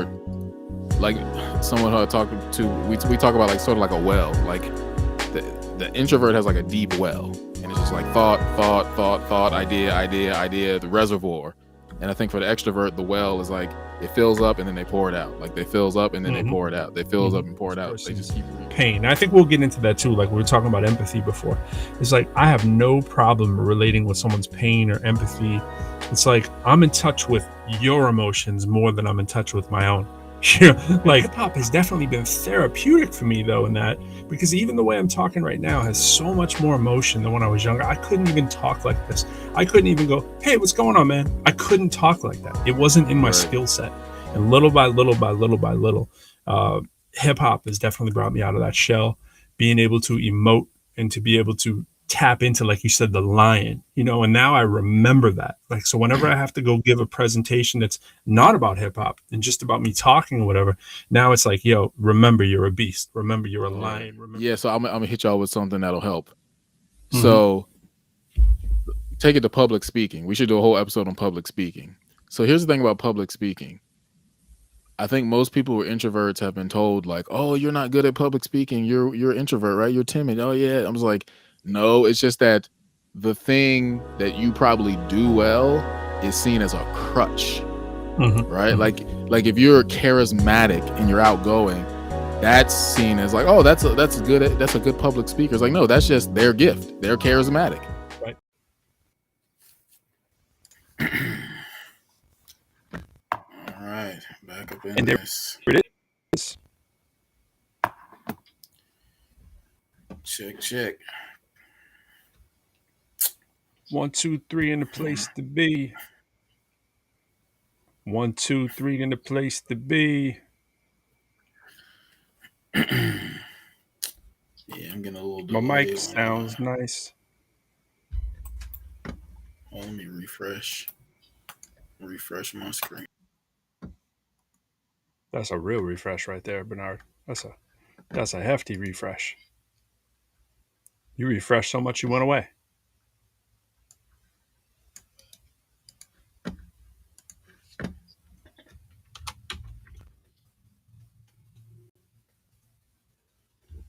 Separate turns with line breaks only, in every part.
extrovert, like someone who I talk to, we talk about like sort of like a well. Like the introvert has like a deep well, and it's just like thought, idea, the reservoir. And I think for the extrovert, the well is like it fills up and then they pour it out. Like they fills up and then they pour it out. They fills up and pour it out. They just keep
pain. I think we'll get into that too. Like we were talking about empathy before. It's like I have no problem relating with someone's pain or empathy. It's like I'm in touch with your emotions more than I'm in touch with my own. Like hip hop has definitely been therapeutic for me though in that, because even the way I'm talking right now has so much more emotion than when I was younger. I couldn't even talk like this. I couldn't even go, hey, what's going on, man? I couldn't talk like that. It wasn't in my skill set. And little by little hip hop has definitely brought me out of that shell, being able to emote and to be able to tap into, like you said, the lion, and now I remember that. Like, so whenever I have to go give a presentation that's not about hip hop and just about me talking or whatever, now it's like, yo, remember you're a beast. Remember you're a lion. Remember.
Yeah. So I'm going to hit y'all with something that'll help. So take it to public speaking. We should do a whole episode on public speaking. So here's the thing about public speaking. I think most people who are introverts have been told like, oh, you're not good at public speaking. You're an introvert, right? You're timid. Oh yeah. I was like, no, it's just that the thing that you probably do well is seen as a crutch, right? Like if you're charismatic and you're outgoing, that's seen as like, oh, that's a good public speaker. It's like, no, that's just their gift. They're charismatic.
Right.
All right, back up in this.
There it is.
Check.
1, 2, 3 in the place to be. 1, 2, 3 in the place to be.
Yeah, I'm getting a little delay.
My mic sounds nice.
Oh, let me refresh my screen.
That's a real refresh right there, Bernard. That's a hefty refresh. You refreshed so much you went away.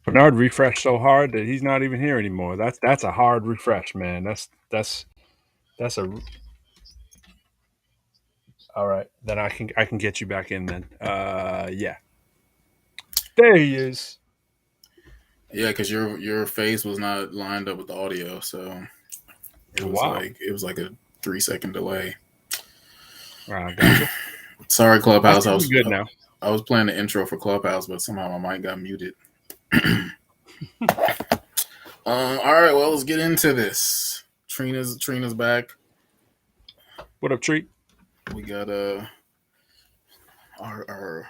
Bernard refreshed so hard that he's not even here anymore. That's a hard refresh, man. That's a. All right, then I can get you back in then. Yeah. There he is.
Yeah, because your face was not lined up with the audio, so it was like a 3-second delay.
Wow, gotcha.
Sorry, Clubhouse.
I was good now.
I was playing the intro for Clubhouse, but somehow my mic got muted. All right, well, let's get into this. Trina's back.
What up, Treat?
We got our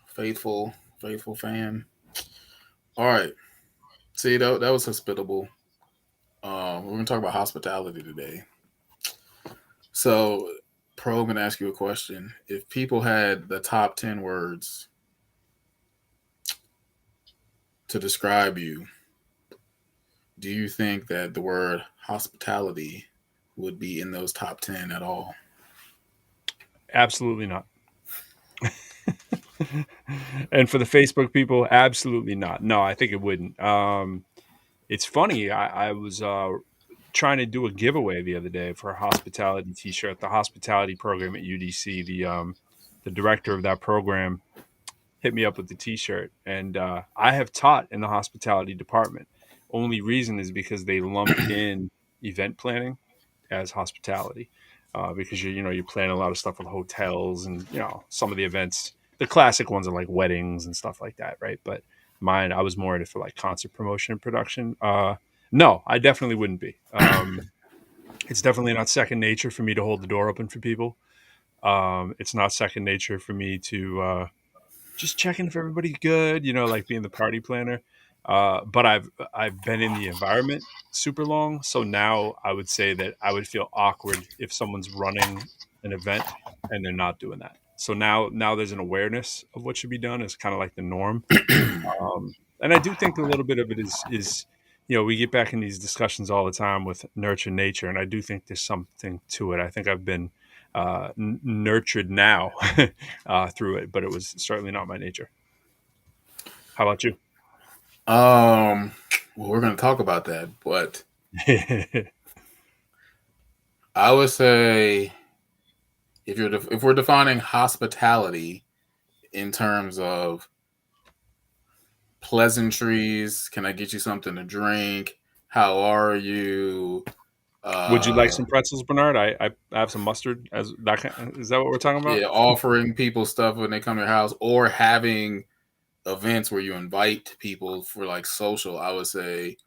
faithful fan. All right. See, that was hospitable. We're gonna talk about hospitality today. So, Pro, I'm gonna ask you a question. If people had the top 10 words to describe you, do you think that the word hospitality would be in those top 10 at all?
Absolutely not. And for the Facebook people, absolutely not. No, I think it wouldn't. It's funny. I was trying to do a giveaway the other day for a hospitality T-shirt, the hospitality program at UDC. The director of that program hit me up with the T-shirt, and I have taught in the hospitality department. Only reason is because they lumped in event planning as hospitality, because you plan a lot of stuff with hotels and some of the events. The classic ones are like weddings and stuff like that, right? But mine, I was more in it for like concert promotion and production. No, I definitely wouldn't be. It's definitely not second nature for me to hold the door open for people. It's not second nature for me to just checking if everybody's good, like being the party planner. But I've been in the environment super long, so now I would say that I would feel awkward if someone's running an event and they're not doing that. So now there's an awareness of what should be done. It's kind of like the norm. And I do think a little bit of it is we get back in these discussions all the time with nurture nature, and I do think there's something to it. I think I've been nurtured now through it, but it was certainly not my nature. How about you?
Well, we're going to talk about that, but I would say if we're defining hospitality in terms of pleasantries, can I get you something to drink? How are you?
Would you like
Uh,
some pretzels, Bernard? I have some mustard. As that is that what we're talking about?
yeah, offering people stuff when they come to your house, or having events where you invite people for like social. I would say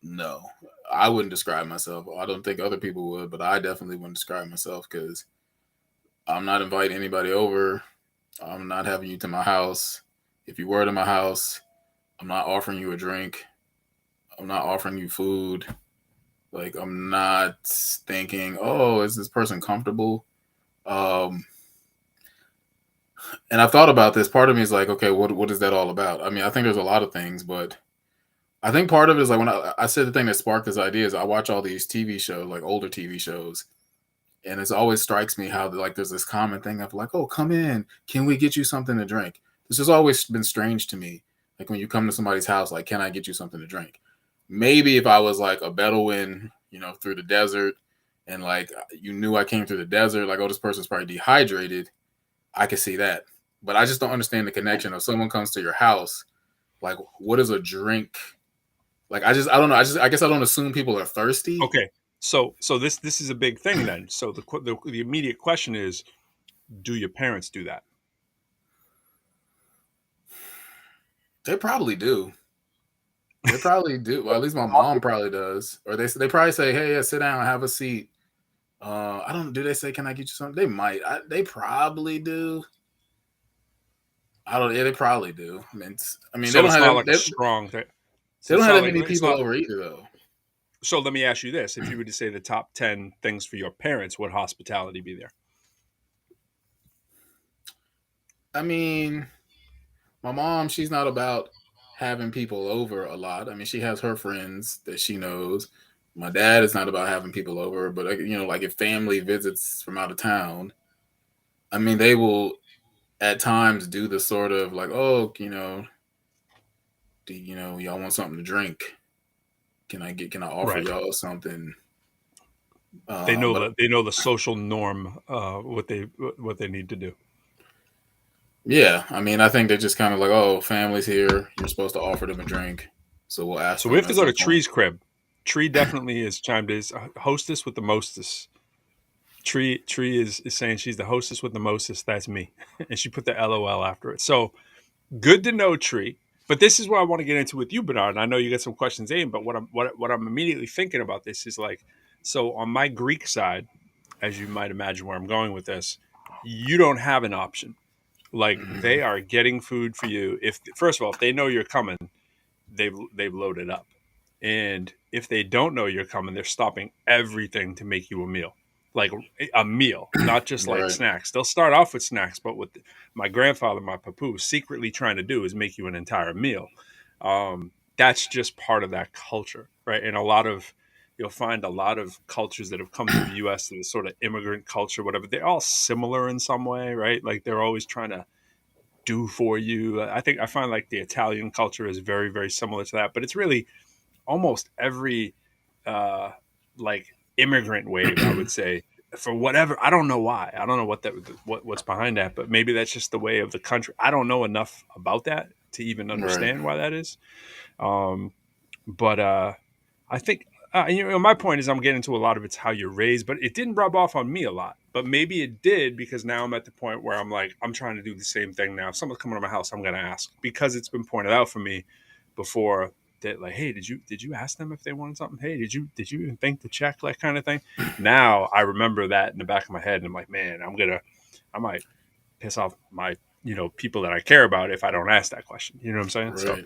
no. I wouldn't describe myself. I don't think other people would, but I definitely wouldn't describe myself because I'm not inviting anybody over. I'm not having you to my house. If you were to my house, I'm not offering you a drink. I'm not offering you food. Like I'm not thinking, oh, is this person comfortable? Um, and I've thought about this. Part of me is like, okay, what is that all about? I mean, I think there's a lot of things, but I think part of it is like when I said the thing that sparked this idea is I watch all these TV shows, like older TV shows, and it always strikes me how like there's this common thing of like, oh, come in, can we get you something to drink? This has always been strange to me. Like when you come to somebody's house, like, can I get you something to drink? Maybe if I was like a Bedouin, through the desert, and like you knew I came through the desert, like, oh, this person's probably dehydrated, I could see that. But I just don't understand the connection of someone comes to your house, like, what is a drink? Like, I don't know. I guess I don't assume people are thirsty.
Okay, so this is a big thing then. So the immediate question is, do your parents do that?
They probably do. They probably do. Well, at least my mom probably does. Or they probably say, "Hey, yeah, sit down, have a seat." I don't. Do they say, "Can I get you something?" They might. They probably do. I don't. Yeah, they probably do. I mean, they
So
don't
it's
have
not
them.
like a strong thing.
They
So
don't
it's
have
not
that
like
many
it's
people
not.
over either, though.
So let me ask you this: if you were to say the top 10 things for your parents, would hospitality be there?
I mean, my mom, she's not about having people over a lot. I mean, she has her friends that she knows. My dad is not about having people over, but like if family visits from out of town, I mean, they will at times do the sort of like, oh, do y'all want something to drink? Can I offer
Right.
y'all something?
They know
But
the social norm, what they need to do.
yeah, I mean, I think they're just kind of like, oh, family's here. You're supposed to offer them a drink, so we'll ask
So we
them
have to
at
go
some
to
point.
Tree's crib. Tree definitely is chimed in. Hostess with the mostest. Tree is saying she's the hostess with the mostest. That's me, and she put the LOL after it. So good to know, Tree. But this is what I want to get into with you, Bernard. And I know you got some questions aimed, but what I'm immediately thinking about this is like, so on my Greek side, as you might imagine where I'm going with this, you don't have an option. Like
Hmm.
they are getting food for you. If first of all, if they know you're coming, they've loaded up. And if they don't know you're coming, they're stopping everything to make you a meal. Like a meal, not just like
Right.
snacks. They'll start off with snacks, but what my grandfather, my papu, secretly trying to do is make you an entire meal. That's just part of that culture, right? And you'll find a lot of cultures that have come to the U.S. to this sort of immigrant culture, whatever. They're all similar in some way, right? Like they're always trying to do for you. I find like the Italian culture is very, very similar to that, but it's really almost every uh, like immigrant wave, I would say, for whatever. I don't know why. I don't know what's behind that, but maybe that's just the way of the country. I don't know enough about that to even
Right.
understand why that is. Um, but I think my point is I'm getting into a lot of it's how you're raised, but it didn't rub off on me a lot. But maybe it did because now I'm at the point where I'm like I'm trying to do the same thing now. If someone's coming to my house, I'm going to ask because it's been pointed out for me before that like, hey, did you ask them if they wanted something? Hey, did you even think to check that kind of thing? Now I remember that in the back of my head, and I'm like, man, I might piss off my people that I care about if I don't ask that question. You know what I'm saying? So,
Right.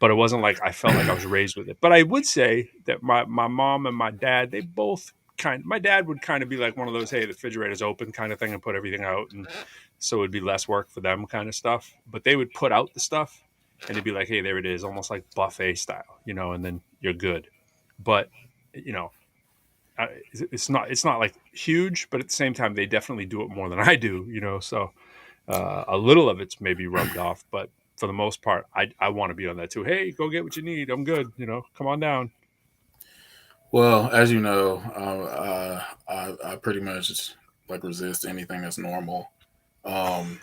but it wasn't like I felt like I was raised with it. But I would say that my mom and my dad, they both my dad would kind of be like one of those, hey, the refrigerator's open kind of thing and put everything out. And so it'd be less work for them kind of stuff. But they would put out the stuff and it'd be like, hey, there it is, almost like buffet style, and then you're good. But, you know, it's not like huge, but at the same time, they definitely do it more than I do. So a little of it's maybe rubbed off, but for the most part, I want to be on that too. Hey, go get what you need. I'm good. Come on down.
Well, as you know, I pretty much like resist anything that's normal. Um,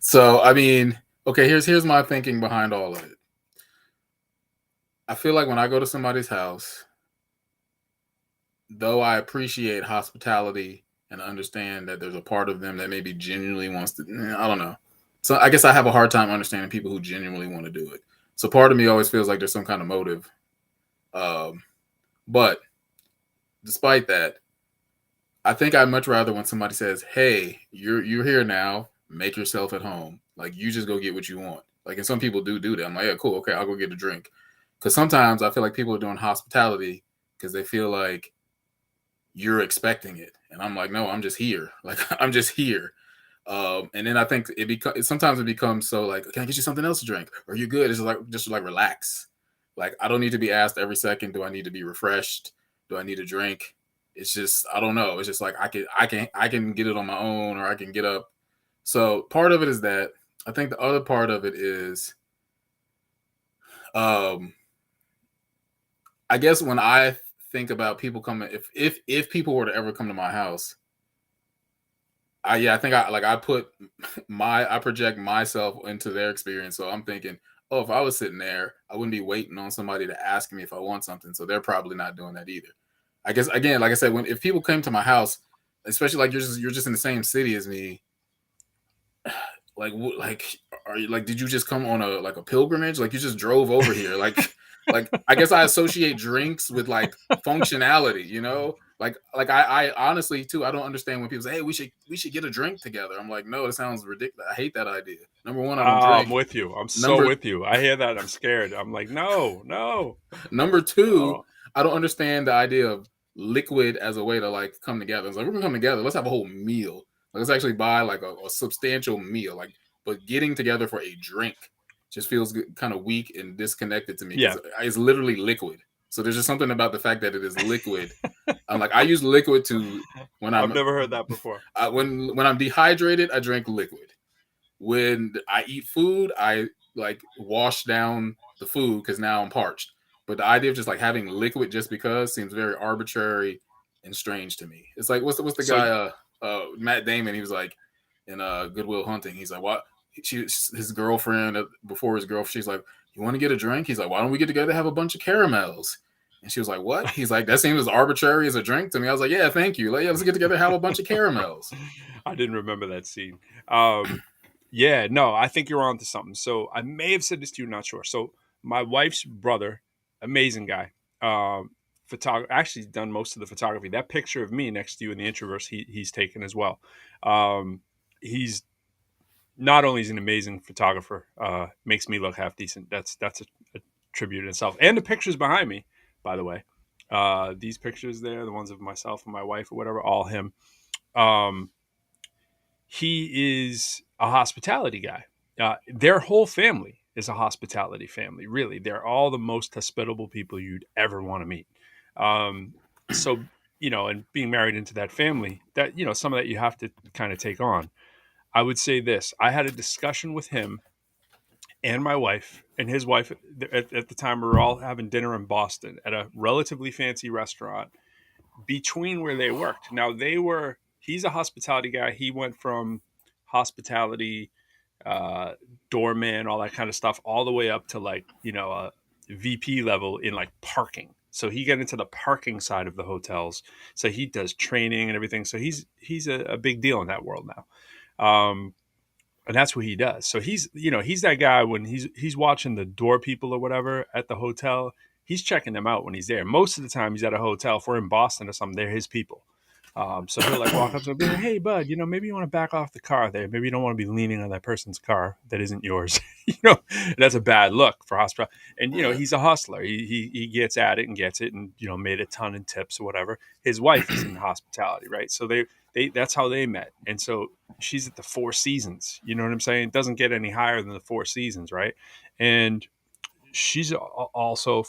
so I mean, okay, here's my thinking behind all of it. I feel like when I go to somebody's house, though I appreciate hospitality and understand that there's a part of them that maybe genuinely wants to, I don't know. So I guess I have a hard time understanding people who genuinely want to do it. So part of me always feels like there's some kind of motive. Um, but despite that, I think I'd much rather when somebody says, "Hey, you're here now. Make yourself at home. Like you just go get what you want." Like, and some people do that. I'm like, yeah, cool, okay, I'll go get a drink. Because sometimes I feel like people are doing hospitality because they feel like you're expecting it, and I'm like, no, I'm just here. Like I'm just here. And then I think sometimes it becomes so like, can I get you something else to drink? Or you good? It's just like relax. Like I don't need to be asked every second. Do I need to be refreshed? Do I need a drink? It's just I don't know. It's just like I can get it on my own, or I can get up. So part of it is that. I think the other part of it is, um, I guess when I think about people coming, if people were to ever come to my house, I think I project myself into their experience. So I'm thinking, oh, if I was sitting there, I wouldn't be waiting on somebody to ask me if I want something. So they're probably not doing that either. I guess again, like I said, when if people came to my house, especially like you're just in the same city as me, like are you like did you just come on a pilgrimage? Like you just drove over here? Like I guess I associate drinks with like functionality, like I honestly too, I don't understand when people say, hey, we should get a drink together. I'm like, no, it sounds ridiculous. I hate that idea. Number one, I don't
Oh, I'm
drink.
with you. I'm so
number
with you. I hear that. I'm scared. I'm like, no, no.
Number two,
Oh,
I don't understand the idea of liquid as a way to like come together. It's like we're gonna come together. Let's have a whole meal. Like, let's actually buy like a substantial meal. Like, but getting together for a drink just feels kind of weak and disconnected to me
yeah.
because it's literally liquid. So there's just something about the fact that it is liquid. I'm like I use liquid to when
I've
I'm
never heard that before.
when I'm dehydrated, I drink liquid. When I eat food, I like wash down the food because now I'm parched. But the idea of just like having liquid just because seems very arbitrary and strange to me. It's like what's the
So
guy Matt Damon? He was like in Goodwill Hunting. He's like, what? His girlfriend before his girlfriend. She's like, you want to get a drink? He's like, why don't we get together have a bunch of caramels? And she was like, what? He's like, that seems as arbitrary as a drink to me. I was like, yeah, thank you. Like, yeah, let's get together have a bunch of caramels.
I didn't remember that scene. Yeah, no, I think you're on to something. So I may have said this to you, not sure. So my wife's brother, amazing guy, actually done most of the photography. That picture of me next to you in the introverse, he's taken as well. He's not only is an amazing photographer, makes me look half decent. That's a tribute in itself. And the pictures behind me, by the way, these pictures there, the ones of myself and my wife or whatever, all him. Um, he is a hospitality guy. Their whole family is a hospitality family. Really, they're all the most hospitable people you'd ever want to meet. Um, so and being married into that family, that some of that you have to kind of take on. I would say this: I had a discussion with him and my wife and his wife at the time. We were all having dinner in Boston at a relatively fancy restaurant between where they worked. Now he's a hospitality guy. He went from hospitality, uh, doorman, all that kind of stuff, all the way up to like, a VP level in like parking. So he got into the parking side of the hotels. So he does training and everything. So he's a big deal in that world now. And that's what he does. So he's that guy when he's watching the door people or whatever at the hotel. He's checking them out when he's there. Most of the time, he's at a hotel. If we're in Boston or something, they're his people. So he'll like walk up to them and be like, "Hey, bud, maybe you want to back off the car there. Maybe you don't want to be leaning on that person's car that isn't yours. That's a bad look for hospital." And
Right.
he's a hustler. He gets at it and gets it, and made a ton in tips or whatever. His wife is in hospitality, right? So they that's how they met. And so she's at the Four Seasons. You know what I'm saying? It doesn't get any higher than the Four Seasons, right? And she's also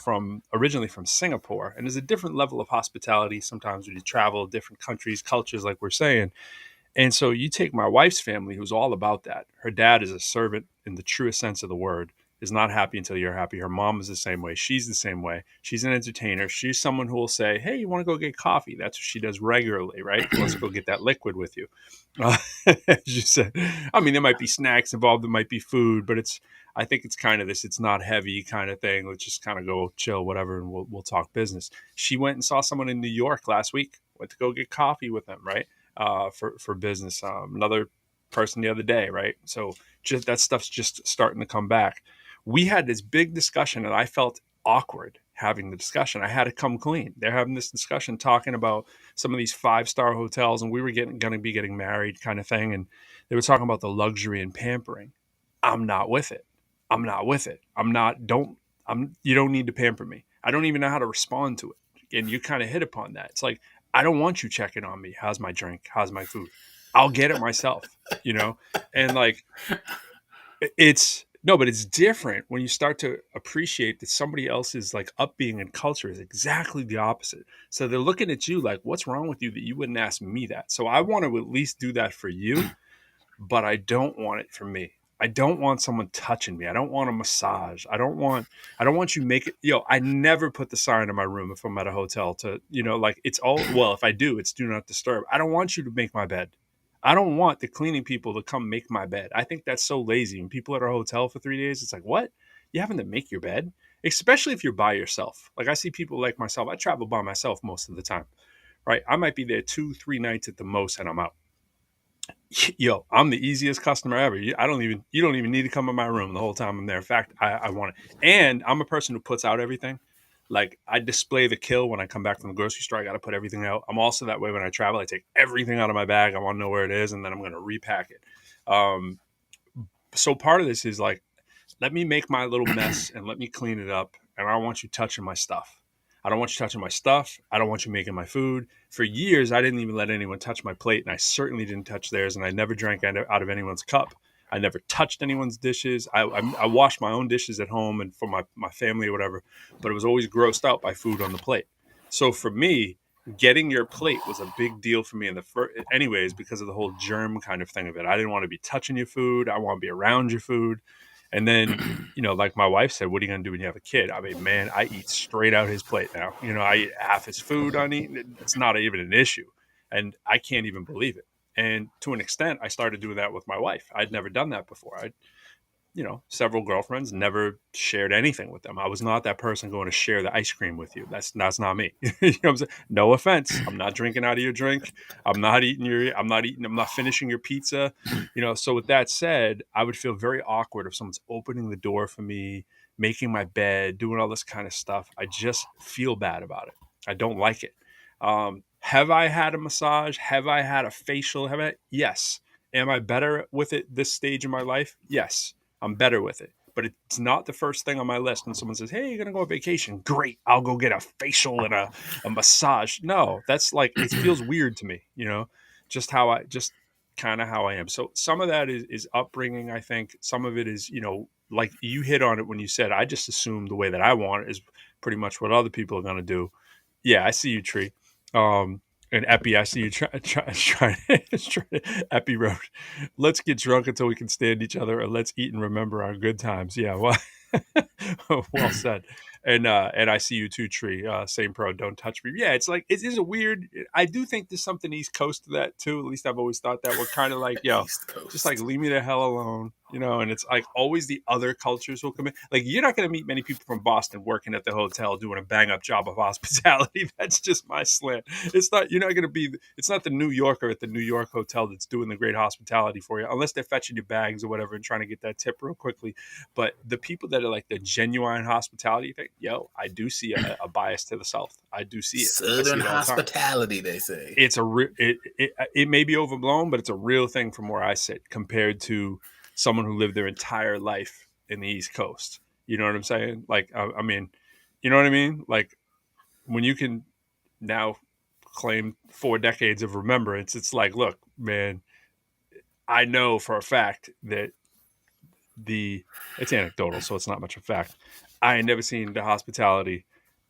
originally from Singapore, and there's a different level of hospitality sometimes when you travel different countries, cultures, like we're saying. And so you take my wife's family, who's all about that. Her dad is a servant in the truest sense of the word, is not happy until you're happy. Her mom is the same way. She's the same way. She's an entertainer. She's someone who will say, hey, you want to go get coffee? That's what she does regularly, right? Let's go get that liquid with you. Uh, as you said, I mean, there might be snacks involved, there might be food, but I think it's kind of this, it's not heavy kind of thing. Let's just kind of go chill, whatever, and we'll talk business. She went and saw someone in New York last week, went to go get coffee with them, right? For business. Another person the other day, right? So just that stuff's just starting to come back. We had this big discussion, and I felt awkward having the discussion. I had to come clean. They're having this discussion talking about some of these 5-star hotels, and we were going to be getting married, kind of thing, and they were talking about the luxury and pampering. I'm not with it. I'm not with it. I'm not. Don't. I'm. You don't need to pamper me. I don't even know how to respond to it. And you kind of hit upon that. It's like, I don't want you checking on me. How's my drink? How's my food? I'll get it myself, you know? And like, it's no, but it's different when you start to appreciate that somebody else's like upbeing and culture is exactly the opposite. So they're looking at you like, what's wrong with you that you wouldn't ask me that? So I want to at least do that for you, but I don't want it for me. I don't want someone touching me. I don't want a massage. I don't want you make it, I never put the sign in my room if I'm at a hotel to, like it's all, well, if I do, it's do not disturb. I don't want you to make my bed. I don't want the cleaning people to come make my bed. I think that's so lazy. When people at our hotel for 3 days, it's like, what? You having to make your bed? Especially if you're by yourself. Like I see people like myself. I travel by myself most of the time, right? I might be there 2-3 nights at the most and I'm out. I'm the easiest customer ever. You don't even need to come in my room the whole time I'm there. In fact, I want it. And I'm a person who puts out everything. Like I display the kill when I come back from the grocery store. I got to put everything out. I'm also that way when I travel. I take everything out of my bag. I want to know where it is, and then I'm going to repack it. Um, so part of this is like, let me make my little mess and let me clean it up. And I don't want you touching my stuff. I don't want you touching my stuff. I don't want you making my food. For years, I didn't even let anyone touch my plate, and I certainly didn't touch theirs. And I never drank out of anyone's cup. I never touched anyone's dishes. I washed my own dishes at home and for my family or whatever, but it was always grossed out by food on the plate. So for me, getting your plate was a big deal for me in the first, anyways, because of the whole germ kind of thing of it. I didn't want to be touching your food. I want to be around your food. And then, like my wife said, what are you going to do when you have a kid? I mean, man, I eat straight out his plate now. I eat half his food. It's not even an issue. And I can't even believe it. And to an extent, I started doing that with my wife. I'd never done that before. Several girlfriends, never shared anything with them. I was not that person going to share the ice cream with you. That's not me. You know what I'm saying? No offense. I'm not drinking out of your drink. I'm not finishing your pizza. So with that said, I would feel very awkward if someone's opening the door for me, making my bed, doing all this kind of stuff. I just feel bad about it. I don't like it. Have I had a massage? Have I had a facial? Yes. Am I better with it this stage in my life? Yes. I'm better with it. But it's not the first thing on my list when someone says, hey, you're going to go on vacation. Great. I'll go get a facial and a massage. No, that's like, it feels weird to me, just kind of how I am. So some of that is upbringing, I think. Some of it is, like you hit on it when you said, I just assume the way that I want it is pretty much what other people are going to do. Yeah, I see you, Tree. And Epi, I see you try Epi wrote, let's get drunk until we can stand each other, or let's eat and remember our good times. Yeah, well, well said. And I see you too, Tree. Same pro, don't touch me. Yeah, it's like it is a weird. I do think there's something East Coast to that too. At least I've always thought that we're kind of like,
East
just like
Coast.
leave me the hell alone, And it's like always the other cultures will come in. Like you're not going to meet many people from Boston working at the hotel doing a bang up job of hospitality. That's just my slant. It's not. You're not going to be. It's not the New Yorker at the New York hotel that's doing the great hospitality for you, unless they're fetching your bags or whatever and trying to get that tip real quickly. But the people that are like the genuine hospitality thing, I do see a bias to the South. I do see it. I see
Southern
it all the time.
hospitality, they say.
It's it may be overblown, but it's a real thing from where I sit compared to someone who lived their entire life in the East Coast. You know what I'm saying? Like, I mean, you know what I mean? Like when you can now claim 4 decades of remembrance, it's like, look, man, I know for a fact that it's anecdotal, so it's not much of a fact. I ain't never seen the hospitality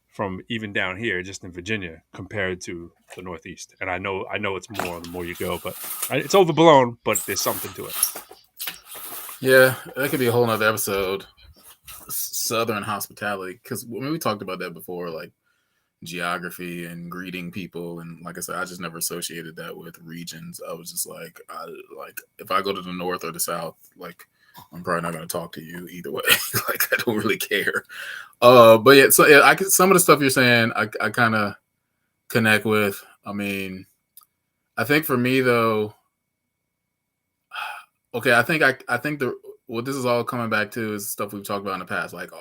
from even down here, just in Virginia, compared to the Northeast. And I know it's more the more you go, but it's overblown. But there's something to it.
Yeah, that could be a whole nother episode. Southern hospitality, because I mean, we talked about that before, like geography and greeting people, and like I said, I just never associated that with regions. I was just like if I go to the north or the south, like I'm probably not going to talk to you either way. Like I don't really care. But yeah, so yeah, some of the stuff you're saying, I kind of connect with. I mean, I think for me though, okay, I think the what this is all coming back to is stuff we've talked about in the past. Like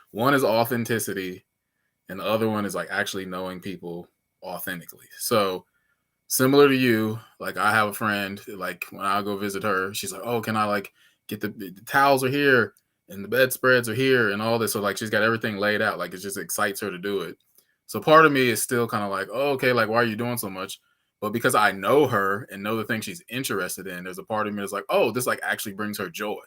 one is authenticity, and the other one is like actually knowing people authentically. So similar to you, like I have a friend, like when I go visit her, she's like, "Oh, can I like get the towels are here and the bedspreads are here and all this?" So like she's got everything laid out. Like it just excites her to do it. So part of me is still kind of like, "Oh, okay, like why are you doing so much?" But because I know her and know the things she's interested in, there's a part of me that's like, "Oh, this like actually brings her joy.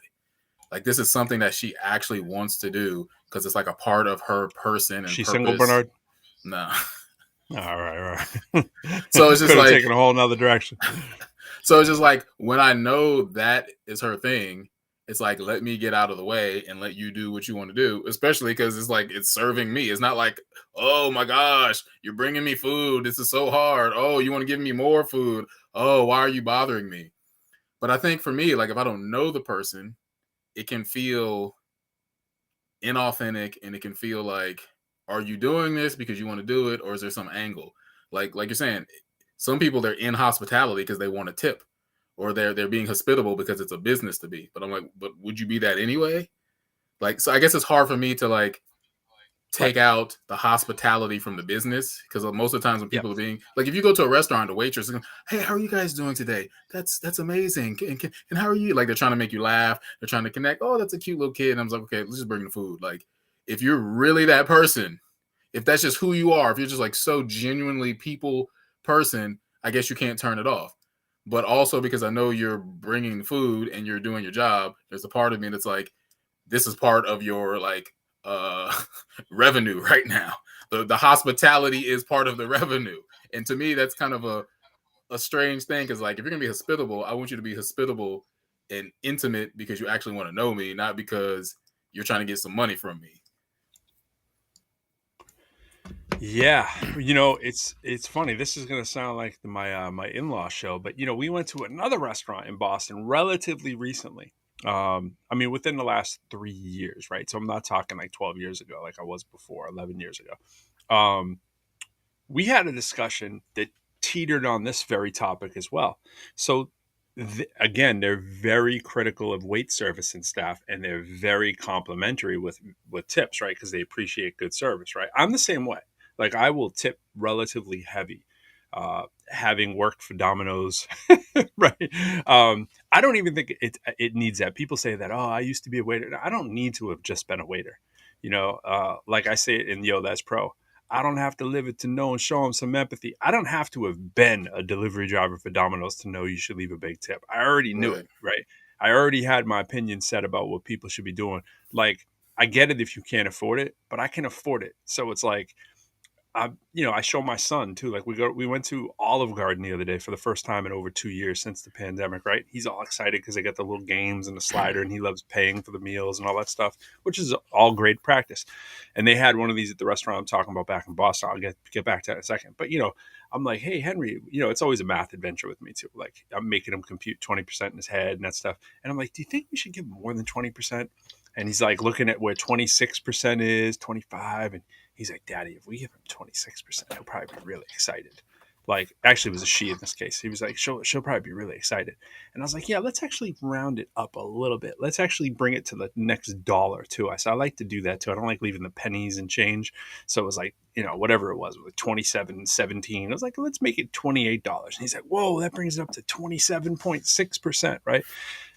Like this is something that she actually wants to do because it's like a part of her person and
She's single,
purpose."
Bernard.
No.
All right.
So it's just
Could have
like
taken a whole nother direction.
so it's just like when I know that is her thing, it's like let me get out of the way and let you do what you want to do, especially because it's like it's serving me. It's not like, oh my gosh, you're bringing me food. This is so hard. Oh, you want to give me more food. Oh, why are you bothering me? But I think for me, like if I don't know the person, it can feel inauthentic and it can feel like, are you doing this because you want to do it or is there some angle? Like you're saying, some people they're in hospitality because they want to tip or they're being hospitable because it's a business to be. But I'm like, but would you be that anyway? Like, so I guess it's hard for me to like
Right.
take out the hospitality from the business because most of the times when
Yep.
people are being like, if you go to a restaurant, the waitress is going, "Hey, how are you guys doing today? That's amazing. And how are you?" Like they're trying to make you laugh. They're trying to connect. "Oh, that's a cute little kid." And I was like, okay, let's just bring the food. Like if you're really that person, if that's just who you are, if you're just like so genuinely people person, I guess you can't turn it off. But also because I know you're bringing the food and you're doing your job, there's a part of me that's like, this is part of your like uh revenue right now. The hospitality is part of the revenue. And to me that's kind of a strange thing because like if you're gonna be hospitable, I want you to be hospitable and intimate because you actually want to know me, not because you're trying to get some money from me.
Yeah, it's funny. This is gonna sound like my in-law show, but we went to another restaurant in Boston relatively recently. I mean, within the last 3 years, right? So I'm not talking like 12 years ago, like I was before, 11 years ago. We had a discussion that teetered on this very topic as well. So again, they're very critical of wait service and staff, and they're very complimentary with tips, right? Because they appreciate good service, right? I'm the same way. Like I will tip relatively heavy. Having worked for Domino's, right? I don't even think it needs that. People say that, oh, I used to be a waiter. I don't need to have just been a waiter. Like I say it in Yo, That's Pro. I don't have to live it to know and show them some empathy. I don't have to have been a delivery driver for Domino's to know you should leave a big tip. I already knew it,
Right.
right? I already had my opinion set about what people should be doing. Like, I get it if you can't afford it, but I can afford it. So it's like, I show my son too. Like we went to Olive Garden the other day for the first time in over 2 years since the pandemic. Right? He's all excited because they got the little games and the slider, and he loves paying for the meals and all that stuff, which is all great practice. And they had one of these at the restaurant I'm talking about back in Boston. I'll get back to that in a second. But I'm like, hey Henry, it's always a math adventure with me too. Like I'm making him compute 20% in his head and that stuff. And I'm like, do you think we should give more than 20%? And he's like looking at where 26% is, 25, and he's like, Daddy, if we give him 26%, he'll probably be really excited. Like, actually, it was a she in this case. He was like, she'll probably be really excited. And I was like, yeah, let's actually round it up a little bit. Let's actually bring it to the next dollar, too. I said, I like to do that, too. I don't like leaving the pennies and change. So it was like, whatever it was, like 27, 17. I was like, let's make it $28. And he's like, whoa, that brings it up to 27.6%, right?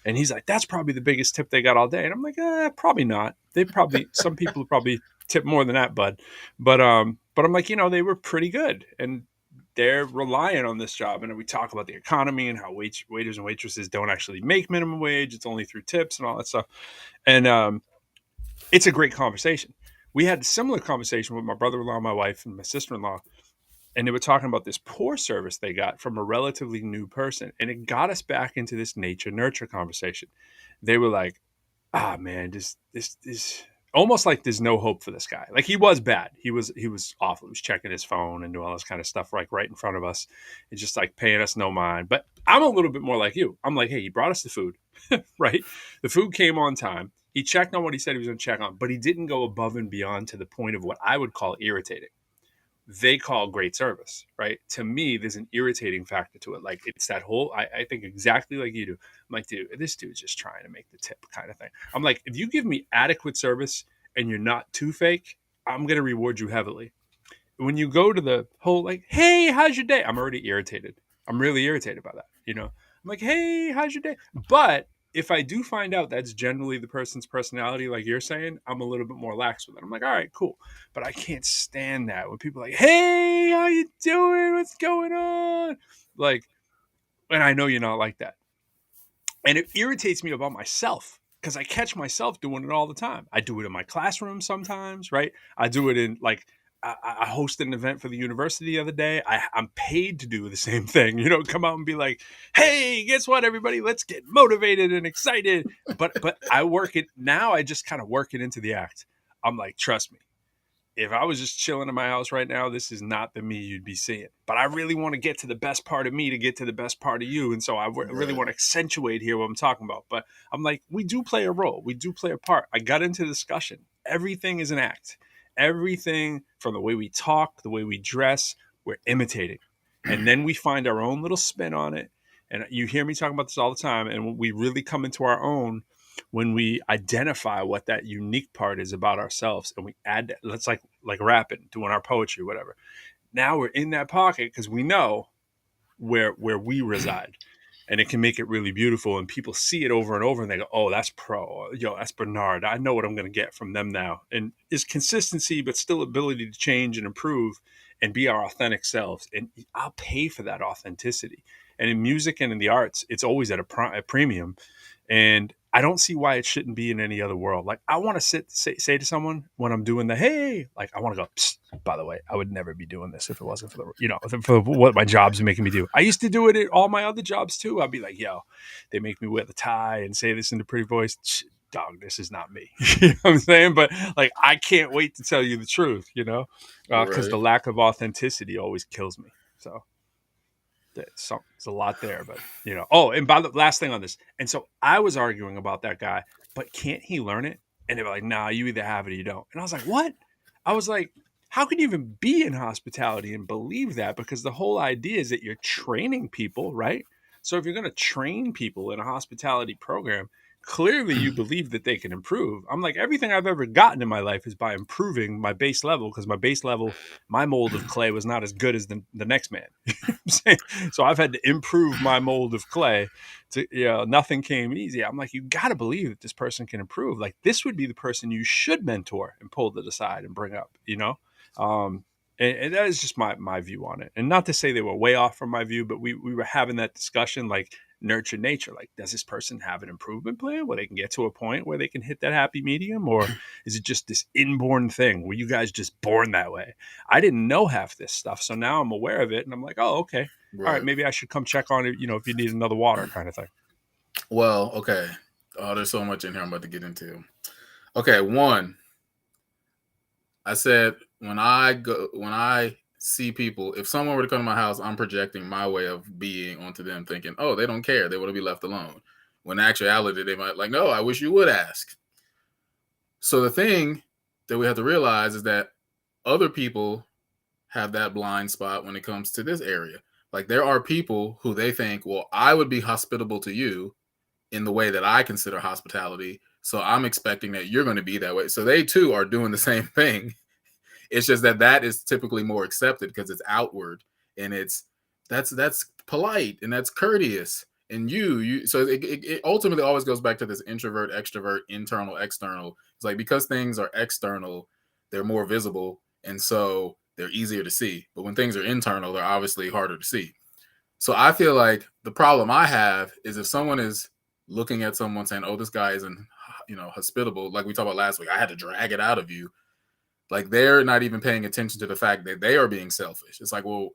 And he's like, that's probably the biggest tip they got all day. And I'm like, probably not. Some people probably tip more than that, bud. But I'm like, they were pretty good, and they're relying on this job. And we talk about the economy and how waiters and waitresses don't actually make minimum wage; it's only through tips and all that stuff. And it's a great conversation. We had a similar conversation with my brother-in-law, my wife, and my sister-in-law, and they were talking about this poor service they got from a relatively new person, and it got us back into this nature nurture conversation. They were like, ah, man, this almost like there's no hope for this guy. Like, he was bad. He was awful. He was checking his phone and doing all this kind of stuff right in front of us, and just like paying us no mind. But I'm a little bit more like you. I'm like, hey, he brought us the food, right? The food came on time. He checked on what he said he was going to check on, but he didn't go above and beyond to the point of what I would call irritating. They call great service, right? To me, there's an irritating factor to it. Like, it's that whole, I think exactly like you do. I'm like, dude, this dude's just trying to make the tip kind of thing. I'm like, if you give me adequate service and you're not too fake, I'm going to reward you heavily. When you go to the whole, like, hey, how's your day? I'm already irritated. I'm really irritated by that. I'm like, hey, how's your day? But if I do find out that's generally the person's personality, like you're saying, I'm a little bit more lax with it. I'm like, all right, cool. But I can't stand that when people are like, hey, how you doing? What's going on? Like, and I know you're not like that. And it irritates me about myself because I catch myself doing it all the time. I do it in my classroom sometimes, right? I do it in, like, I hosted an event for the university the other day. I'm paid to do the same thing, come out and be like, hey, guess what, everybody? Let's get motivated and excited. But I work it now. I just kind of work it into the act. I'm like, trust me, if I was just chilling in my house right now, this is not the me you'd be seeing. But I really want to get to the best part of me to get to the best part of you. And so I really want to accentuate here what I'm talking about. But I'm like, we do play a role. We do play a part. I got into the discussion. Everything is an act. Everything from the way we talk, the way we dress, we're imitating. And then we find our own little spin on it. And you hear me talking about this all the time. And we really come into our own when we identify what that unique part is about ourselves, and we add that. Let's like rapping, doing our poetry, whatever. Now we're in that pocket because we know where we reside, and it can make it really beautiful. And people see it over and over, and they go, "Oh, that's Pro. Yo, that's Bernard. I know what I'm going to get from them now." And it's consistency, but still ability to change and improve and be our authentic selves. And I'll pay for that authenticity. And in music and in the arts, it's always at a premium. And I don't see why it shouldn't be in any other world. Like, I want to say to someone when I'm doing the, hey, like, I want to go, psst, by the way, I would never be doing this if it wasn't for for what my job's making me do. I used to do it at all my other jobs too. I'd be like, yo, they make me wear the tie and say this in a pretty voice. Dog, this is not me. You know what I'm saying? But like, I can't wait to tell you the truth, because the lack of authenticity always kills me. So it's a lot there, but Oh, and by the last thing on this, and so I was arguing about that guy, but can't he learn it? And they were like, nah, you either have it or you don't. And I was like, what? I was like, how can you even be in hospitality and believe that? Because the whole idea is that you're training people, right? So if you're going to train people in a hospitality program, clearly you believe that they can improve. I'm like, everything I've ever gotten in my life is by improving my base level, because my base level, my mold of clay was not as good as the next man. So I've had to improve my mold of clay. Nothing came easy. I'm like, you got to believe that this person can improve. Like, this would be the person you should mentor and pull to the side and bring up, and that is just my view on it. And not to say they were way off from my view, but we were having that discussion, like, nurture nature. Like, does this person have an improvement plan where they can get to a point where they can hit that happy medium? Or is it just this inborn thing where you guys just born that way? I didn't know half this stuff. So now I'm aware of it, and I'm like, oh, okay. All right, maybe I should come check on it, if you need another water kind of thing.
Well, okay. Oh, there's so much in here I'm about to get into. Okay, one, I said when I see people, if someone were to come to my house, I'm projecting my way of being onto them, thinking, oh, they don't care. They want to be left alone. When in actuality, they might like, no, I wish you would ask. So the thing that we have to realize is that other people have that blind spot when it comes to this area. Like, there are people who they think, well, I would be hospitable to you in the way that I consider hospitality. So I'm expecting that you're going to be that way. So they too are doing the same thing. It's just that is typically more accepted because it's outward, and that's polite and that's courteous. And so it ultimately always goes back to this introvert, extrovert, internal, external. It's like, because things are external, they're more visible, and so they're easier to see. But when things are internal, they're obviously harder to see. So I feel like the problem I have is if someone is looking at someone saying, oh, this guy isn't, hospitable, like we talked about last week, I had to drag it out of you. Like they're not even paying attention to the fact that they are being selfish. It's like, well,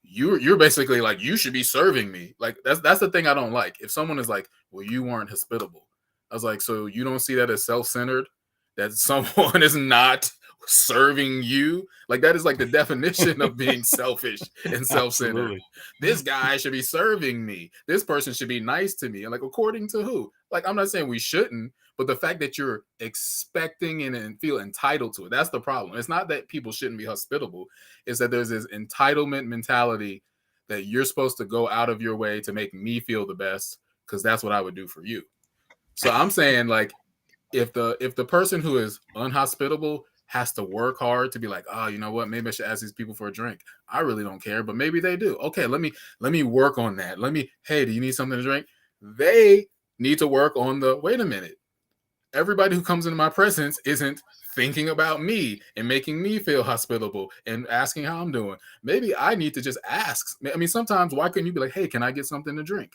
you're basically like, you should be serving me. Like that's the thing I don't like. If someone is like, well, you weren't hospitable, I was like, so you don't see that as self-centered, that someone is not serving you? Like that is like the definition of being selfish and self-centered.
Absolutely.
This guy should be serving me. This person should be nice to me. And like, according to who? Like, I'm not saying we shouldn't, but the fact that you're expecting and feel entitled to it, that's the problem. It's not that people shouldn't be hospitable. It's that there's this entitlement mentality that you're supposed to go out of your way to make me feel the best because that's what I would do for you. So I'm saying, like, if the person who is unhospitable has to work hard to be like, oh, you know what, maybe I should ask these people for a drink. I really don't care, but maybe they do. Okay, let me work on that. Hey, do you need something to drink? They need to work on the, wait a minute. Everybody who comes into my presence isn't thinking about me and making me feel hospitable and asking how I'm doing. Maybe I need to just ask. I mean, sometimes why couldn't you be like, hey, can I get something to drink?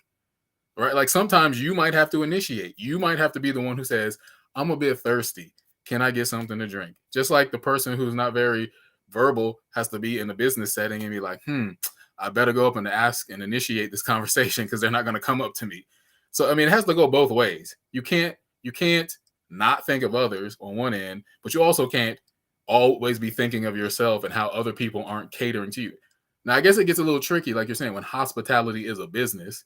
Right? Like sometimes you might have to initiate. You might have to be the one who says, I'm a bit thirsty. Can I get something to drink? Just like the person who's not very verbal has to be in a business setting and be like, I better go up and ask and initiate this conversation because they're not going to come up to me. So I mean, it has to go both ways. You can't not think of others on one end, but you also can't always be thinking of yourself and how other people aren't catering to you. Now, I guess it gets a little tricky, like you're saying, when hospitality is a business,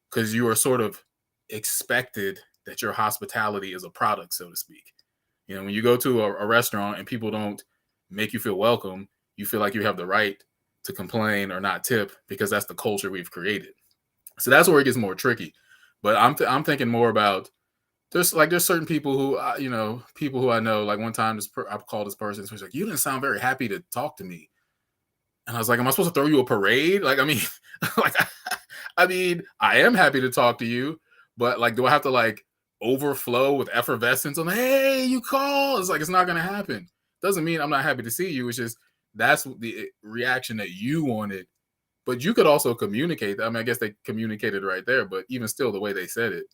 because you are sort of expected that your hospitality is a product, so to speak. You know, when you go to a restaurant and people don't make you feel welcome, you feel like you have the right to complain or not tip because that's the culture we've created. So that's where it gets more tricky. But I'm thinking more about, there's certain people who people who I know. Like one time, I called this person. So he's like, "You didn't sound very happy to talk to me," and I was like, "Am I supposed to throw you a parade?" Like, I mean, like, I mean, I am happy to talk to you, but like, do I have to like overflow with effervescence on, hey, you call? It's like, it's not gonna happen. Doesn't mean I'm not happy to see you. It's just that's the reaction that you wanted. But you could also communicate that. I mean, I guess they communicated right there, but even still, the way they said it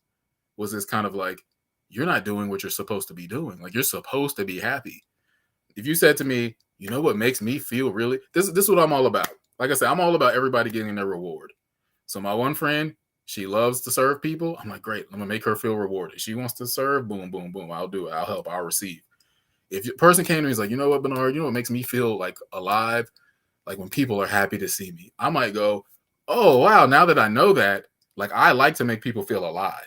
was this kind of like, you're not doing what you're supposed to be doing. Like, you're supposed to be happy. If you said to me, you know what makes me feel really, this is what I'm all about. Like I said, I'm all about everybody getting their reward. So my one friend, she loves to serve people. I'm like, great, I'm gonna make her feel rewarded. She wants to serve, boom, boom, boom. I'll do it. I'll help. I'll receive. If your person came to me and is like, you know what, Bernard, you know what makes me feel like alive? Like when people are happy to see me. I might go, oh wow, now that I know that, like I like to make people feel alive.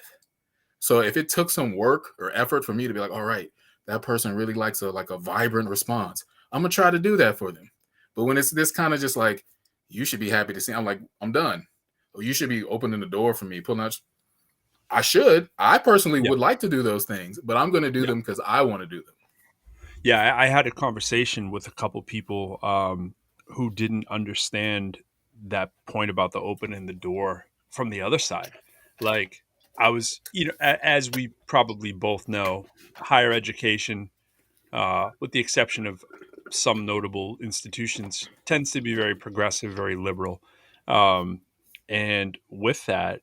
So if it took some work or effort for me to be like, all right, that person really likes a vibrant response, I'm gonna try to do that for them. But when it's this kind of just like, you should be happy to see, I'm like, I'm done. Or you should be opening the door for me, pulling out. I should. I personally
Yeah.
would like to do those things, but I'm gonna do
Yeah.
them because I want to do them.
Yeah, I had a conversation with a couple people who didn't understand that point about the opening the door from the other side. Like I was, as we probably both know, higher education, with the exception of some notable institutions, tends to be very progressive, very liberal. Um, and with that,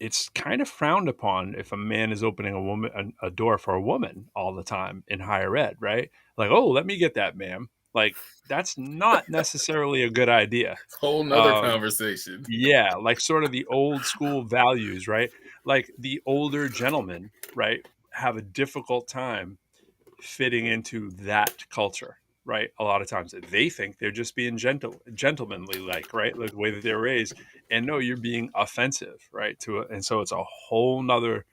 it's kind of frowned upon if a man is opening a door for a woman all the time in higher ed, right? Like, oh, let me get that, ma'am. Like, that's not necessarily a good idea.
Whole nother
Um,
conversation.
yeah, like sort of the old school values, right? Like the older gentlemen, right, have a difficult time fitting into that culture, right? A lot of times they think they're just being gentlemanly, like, right, like the way that they're raised, and no, you're being offensive, right? And so it's a whole nother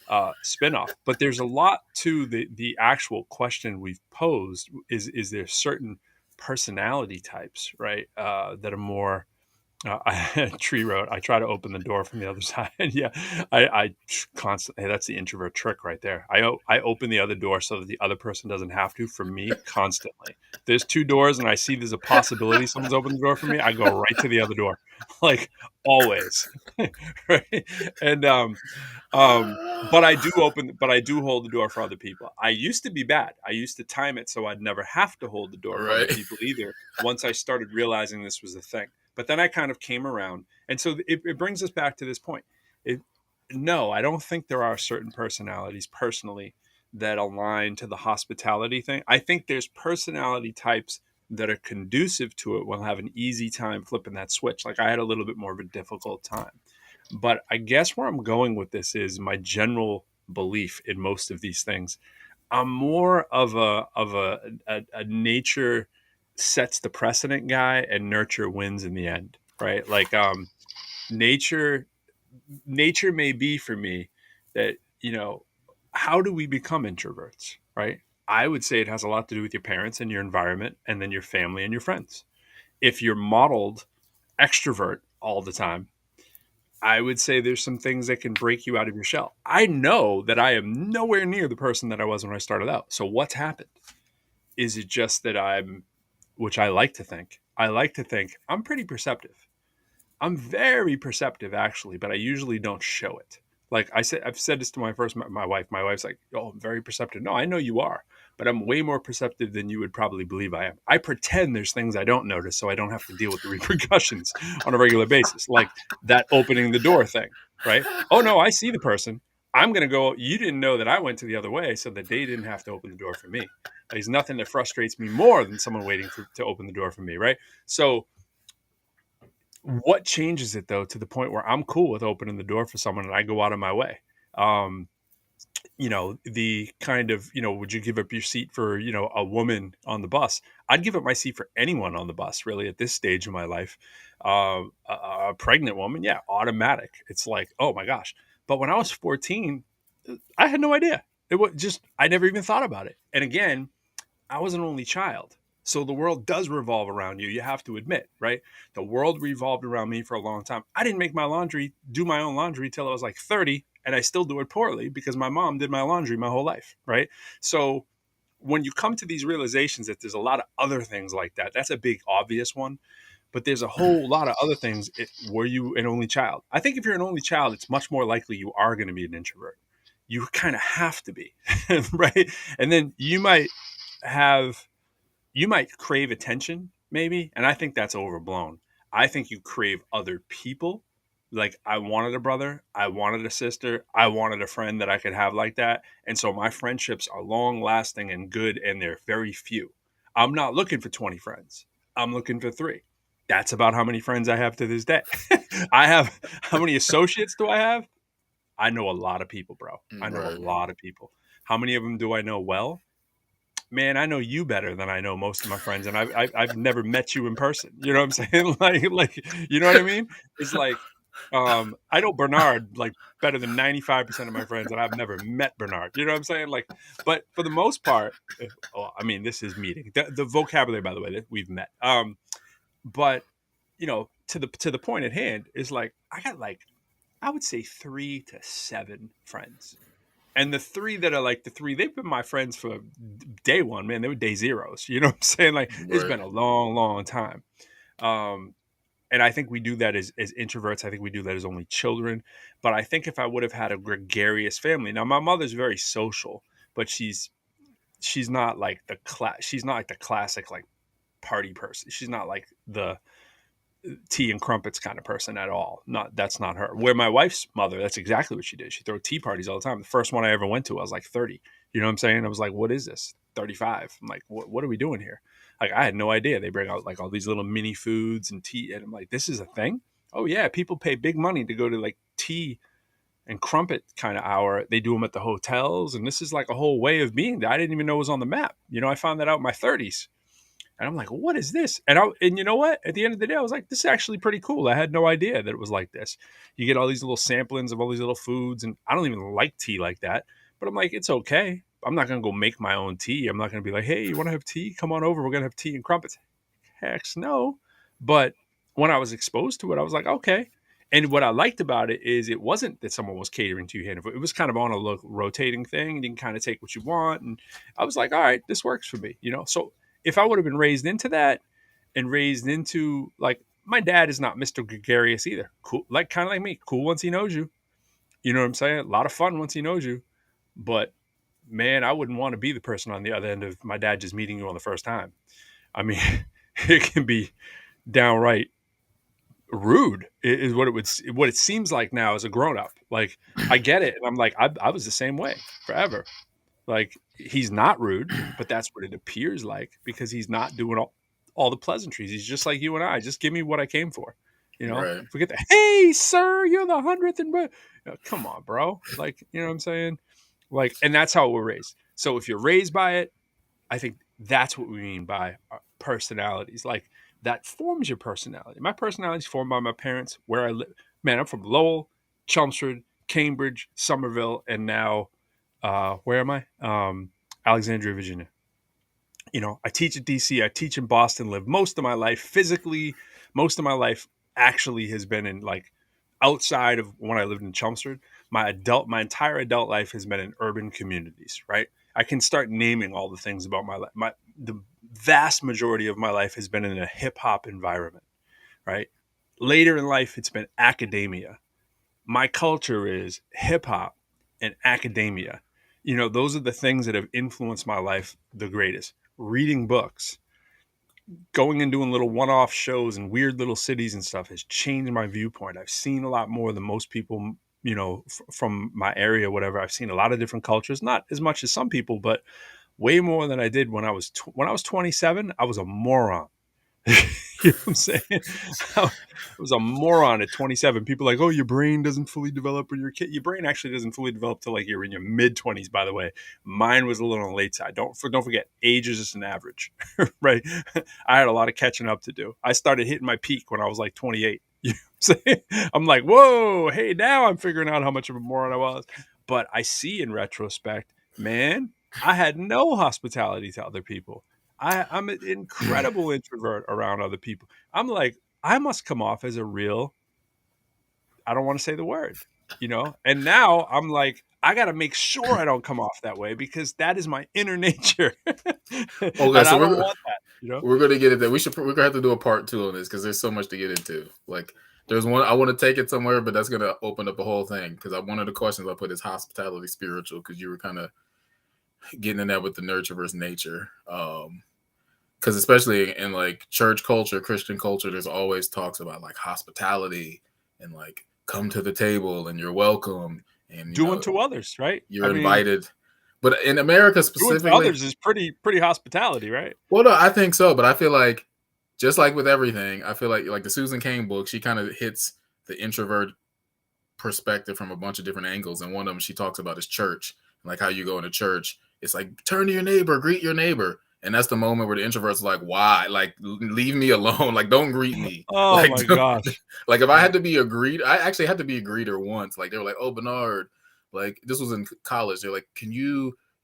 spinoff. But there's a lot to the actual question we've posed. Is there certain personality types, right, that are more Tree wrote, I try to open the door from the other side. Yeah, I constantly, hey, that's the introvert trick right there. I open the other door so that the other person doesn't have to for me constantly. There's two doors and I see there's a possibility someone's opened the door for me. I go right to the other door, like always. Right. And, but I do hold the door for other people. I used to be bad. I used to time it so I'd never have to hold the door for other
Right.
people either. Once I started realizing this was a thing. But then I kind of came around. And so it brings us back to this point. No, I don't think there are certain personalities personally that align to the hospitality thing. I think there's personality types that are conducive to it will have an easy time flipping that switch. Like I had a little bit more of a difficult time. But I guess where I'm going with this is my general belief in most of these things. I'm more of a nature sets the precedent guy and nurture wins in the end, right? Like nature nature may be for me that, how do we become introverts, right? I would say it has a lot to do with your parents and your environment and then your family and your friends. If you're modeled extrovert all the time, I would say there's some things that can break you out of your shell. I know that I am nowhere near the person that I was when I started out. So what's happened? Is it just that which I like to think I'm pretty perceptive. I'm very perceptive actually, but I usually don't show it. Like I've said this to my wife. My wife's like, "Oh, I'm very perceptive." No, I know you are, but I'm way more perceptive than you would probably believe I am. I pretend there's things I don't notice, so I don't have to deal with the repercussions on a regular basis, like that opening the door thing, right? Oh no, I see the person. I'm gonna go. You didn't know that I went to the other way, so that they didn't have to open the door for me. There's nothing that frustrates me more than someone waiting to open the door for me, right? So what changes it though to the point where I'm cool with opening the door for someone and I go out of my way? Um, the kind of, would you give up your seat for, a woman on the bus? I'd give up my seat for anyone on the bus, really, at this stage of my life. A pregnant woman, yeah, automatic. It's like, oh my gosh. But when I was 14, I had no idea. It was just, I never even thought about it. And again, I was an only child. So the world does revolve around you. You have to admit, right? The world revolved around me for a long time. I didn't do my own laundry till I was like 30, and I still do it poorly because my mom did my laundry my whole life, right? So when you come to these realizations that there's a lot of other things like that, that's a big obvious one. But there's a whole lot of other things. Were you an only child? I think if you're an only child, it's much more likely you are going to be an introvert. You kind of have to be, right? And then have you might crave attention, maybe, and I think that's overblown. I think you crave other people. Like I wanted a brother, I wanted a sister, I wanted a friend that I could have like that. And so my friendships are long lasting and good, and they're very few. I'm not looking for 20 friends. I'm looking for 3. That's about how many friends I have to this day. I have How many associates do I have? I know a lot of people, bro. I know a
Right.
lot of people. How many of them do I know well? Man, I know you better than I know most of my friends, and I've never met you in person. You know what I'm saying? Like you know what I mean? It's like I know Bernard like better than 95% of my friends, and I've never met Bernard. You know what I'm saying? Like, but for the most part, I mean, this is meeting the vocabulary, by the way, that we've met. But to the point at hand is like I got like I would say 3 to 7 friends. And the 3 that are like the 3, they've been my friends for day one, man. They were day zeros. You know what I'm saying? Like it's
Right.
been a long, long time. Um, and I think we do that as introverts. I think we do that as only children. But I think if I would have had a gregarious family, now my mother's very social, but she's not like she's not like the classic like party person. She's not like the tea and crumpets kind of person at all. That's not her. Where my wife's mother, that's exactly what she did. She threw tea parties all the time. The first one I ever went to, I was like 30. You know what I'm saying? I was like, what is this? 35. I'm like, what are we doing here? Like, I had no idea. They bring out like all these little mini foods and tea. And I'm like, this is a thing? Oh, yeah. People pay big money to go to like tea and crumpet kind of hour. They do them at the hotels. And this is like a whole way of being that I didn't even know was on the map. I found that out in my 30s. And I'm like, what is this? And you know what? At the end of the day, I was like, this is actually pretty cool. I had no idea that it was like this. You get all these little samplings of all these little foods, and I don't even like tea like that. But I'm like, it's okay. I'm not gonna go make my own tea. I'm not gonna be like, hey, you want to have tea? Come on over. We're gonna have tea and crumpets. Heck no. But when I was exposed to it, I was like, okay. And what I liked about it is it wasn't that someone was catering to you. It was kind of on a rotating thing. You can kind of take what you want. And I was like, all right, this works for me. So if I would have been raised into that and raised into like my dad is not Mr. Gregarious either. Cool, like kind of like me. Cool once he knows you. You know what I'm saying? A lot of fun once he knows you. But man, I wouldn't want to be the person on the other end of my dad just meeting you on the first time. I mean, it can be downright rude is what it seems like now as a grown up. Like I get it, and I'm like I was the same way forever. Like, he's not rude, but that's what it appears like, because he's not doing all the pleasantries. He's just like you and I. Just give me what I came for.
Right.
Forget the, hey, sir, you're the 100th. And come on, bro. Like, you know what I'm saying? Like, and that's how we're raised. So if you're raised by it, I think that's what we mean by personalities. Like, that forms your personality. My personality is formed by my parents, where I live. Man, I'm from Lowell, Chelmsford, Cambridge, Somerville, and now where am I? Alexandria, Virginia. I teach at DC. I teach in Boston. Live most of my life physically. Most of my life actually has been in, like, outside of when I lived in Chelmsford. My entire adult life has been in urban communities. Right. I can start naming all the things about my life. The vast majority of my life has been in a hip hop environment. Right. Later in life, it's been academia. My culture is hip hop and academia. Those are the things that have influenced my life the greatest. Reading books, going and doing little one-off shows in weird little cities and stuff has changed my viewpoint. I've seen a lot more than most people, from my area, whatever. I've seen a lot of different cultures, not as much as some people, but way more than I did when I was 27. I was a moron. You know what I'm saying? I was a moron at 27. People are like, oh, your brain doesn't fully develop when you're a kid. Your brain actually doesn't fully develop till, like, you're in your mid 20s. By the way, mine was a little on the late side. Don't forget, age is just an average, right? I had a lot of catching up to do. I started hitting my peak when I was like 28. You know what I'm saying? I'm like, whoa, hey, now I'm figuring out how much of a moron I was. But I see in retrospect, man, I had no hospitality to other people. I'm an incredible introvert around other people. I'm like, I must come off as a real, I don't want to say the word. And now I'm like, I got to make sure I don't come off that way, because that is my inner nature. And
Okay,
I
so
don't want that.
we're gonna get into. We're gonna have to do a part 2 on this because there's so much to get into. Like, there's one I want to take it somewhere, but that's gonna open up a whole thing. Because one of the questions I put is hospitality spiritual, because you were kind of getting in that with the nurture versus nature. Because especially in like church culture, Christian culture, there's always talks about like hospitality and like come to the table and you're welcome and
Do unto others, right? I
you're
mean,
invited. But in America
do unto
specifically,
others is pretty hospitality, right?
well, no, I think so. But I feel like just like with everything, I feel like the Susan Cain book, she kind of hits the introvert perspective from a bunch of different angles. And one of them she talks about is church, like how you go into church. It's like turn to your neighbor, greet your neighbor. And that's the moment where the introvert's like, why? Like, leave me alone. Like, don't greet me.
Oh
Like,
my gosh.
like if I had to be a greet, I actually had to be a greeter once. Like, they were like, oh, Bernard, like, this was in college. They're like,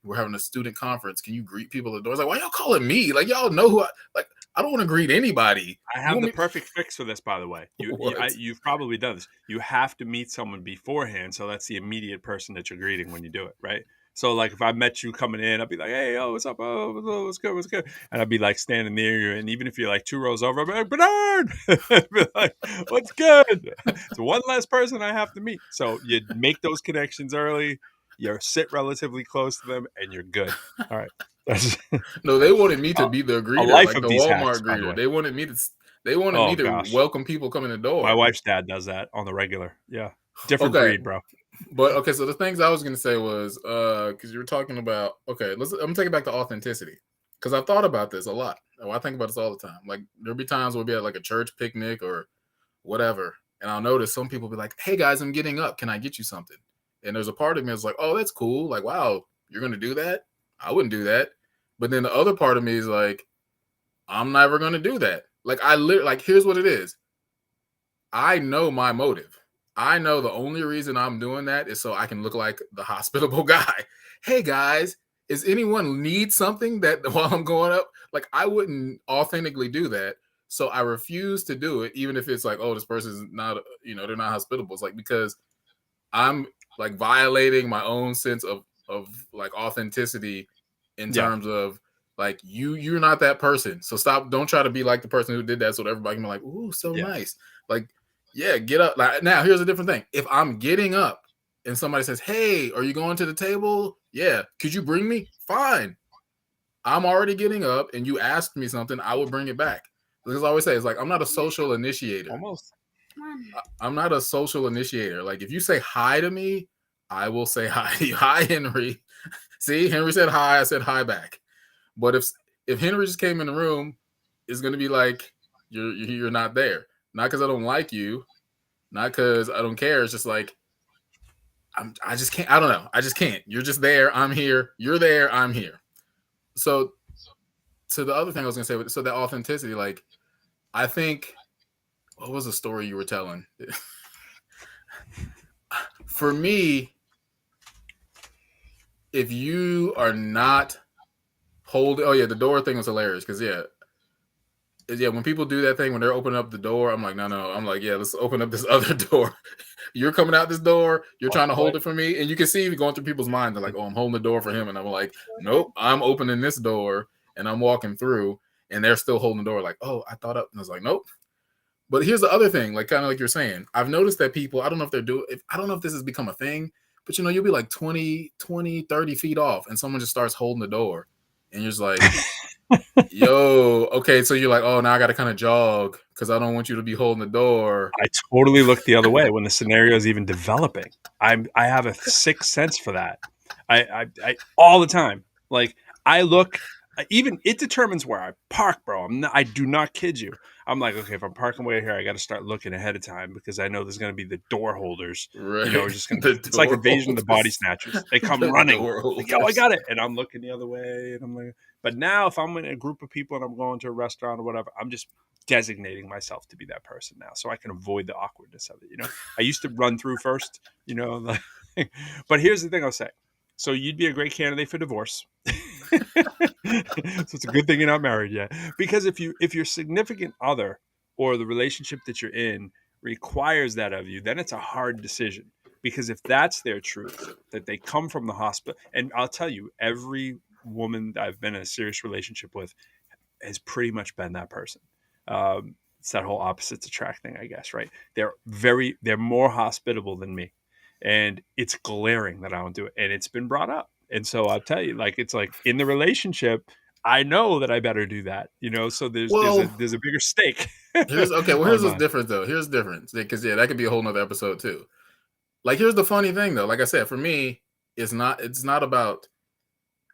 we're having a student conference. Can you greet people at the door? I was like, why y'all calling me? Like, y'all know who I don't want to greet anybody.
I
You
have
want
the
me?
perfect fix for this, by the way.
What?
You've probably done this. You have to meet someone beforehand, so that's the immediate person that you're greeting when you do it, right? So, like, if I met you coming in, I'd be like, "Hey, oh, what's up? Oh, what's good? What's good?" And I'd be like standing near you, and even if you're like 2 rows over, I'd be like, "Bernard," I'd be like, "What's good?" It's one less person I have to meet. So you make those connections early. You sit relatively close to them, and you're good. All right. That's
No, they wanted me
a,
to be the
a
greeter,
life
like
of
the
these hacks,
Walmart
by the
greeter.
way.
They wanted me
Oh
to
gosh.
welcome people coming in the
My
door.
wife's dad does that on the regular. Yeah. Different
Okay,
breed, bro.
but okay, so the things I was gonna say was because you were talking about I'm gonna take it back to authenticity because I've thought about this a lot. Oh, I think about this all the time. Like there'll be times we'll be at like a church picnic or whatever, and I'll notice some people be like, "Hey guys, I'm getting up. Can I get you something?" And there's a part of me that's like, "Oh, that's cool. Like, wow, you're gonna do that? I wouldn't do that." But then the other part of me is like, I'm never gonna do that. Like like here's what it is. I know my motive. I know the only reason I'm doing that is so I can look like the hospitable guy. Hey guys, is anyone need something that while I'm going up? Like I wouldn't authentically do that. So I refuse to do it, even if it's like, oh, this person's not, they're not hospitable. It's like because I'm like violating my own sense of like authenticity in
Yeah.
terms of like you're not that person. So don't try to be like the person who did that so that everybody can be like, ooh, so
Yeah.
nice. Like, yeah, get up. Like now here's a different thing. If I'm getting up and somebody says, hey, are you going to the table? Yeah. Could you bring me? Fine. I'm already getting up and you asked me something, I would bring it back. Because I always say it's like I'm not a social initiator.
Almost.
I'm not a social initiator. Like if you say hi to me, I will say hi to you. Hi, Henry. See, Henry said hi. I said hi back. But if Henry just came in the room, it's gonna be like you're not there. Not because I don't like you, not because I don't care. It's just like I just can't. I don't know. I just can't. You're just there. I'm here. You're there. I'm here. So to the other thing I was gonna say, so that authenticity, like I think, what was the story you were telling? For me, if you are not holding, oh yeah, the door thing was hilarious because yeah, when people do that thing when they're opening up the door, I'm like, no. I'm like, yeah, let's open up this other door. You're coming out this door, you're
Walk
trying to hold
away.
it for me, and you can see it going through people's minds. They're like, oh, I'm holding the door for him, and I'm like, nope, I'm opening this door and I'm walking through, and they're still holding the door. Like, oh, I thought up, and I was like, nope. But here's the other thing, like kind of like you're saying, I've noticed that people, I don't know if they're doing, if I don't know if this has become a thing, but you'll be like 20, 20, 30 feet off, and someone just starts holding the door, and you're just like, yo, okay, so you're like, oh, now I got to kind of jog because I don't want you to be holding the door.
I totally look the other way when the scenario is even developing. I have a sixth sense for that. I all the time. Like I look, even it determines where I park, bro. I do not kid you. I'm like, okay, if I'm parking way here, I got to start looking ahead of time because I know there's going to be the door holders. You know,
Right.
are just going to.
The
It's like
door
Invasion of the Body
holders.
Snatchers. They come
The
running.
door
Like, yo, I
holders.
got it, and I'm looking the other way, and I'm like. But now, if I'm in a group of people and I'm going to a restaurant or whatever, I'm just designating myself to be that person now, so I can avoid the awkwardness of it. You know, I used to run through first. You know, like, but here's the thing I'll say. So you'd be a great candidate for divorce. So it's a good thing you're not married yet, because if your significant other or the relationship that you're in requires that of you, then it's a hard decision. Because if that's their truth, that they come from the hospital, and I'll tell you, every woman that I've been in a serious relationship with has pretty much been that person. It's that whole opposites attract thing, I guess, right? They're more hospitable than me, and it's glaring that I don't do it, and it's been brought up, and so I'll tell you, like it's like in the relationship, I know that I better do that, you know. So
Well,
there's a bigger stake
here's okay. Well,
on
here's the
mine.
difference though. Here's the difference because that could be a whole nother episode too. Like, here's the funny thing though. Like I said, for me, it's not about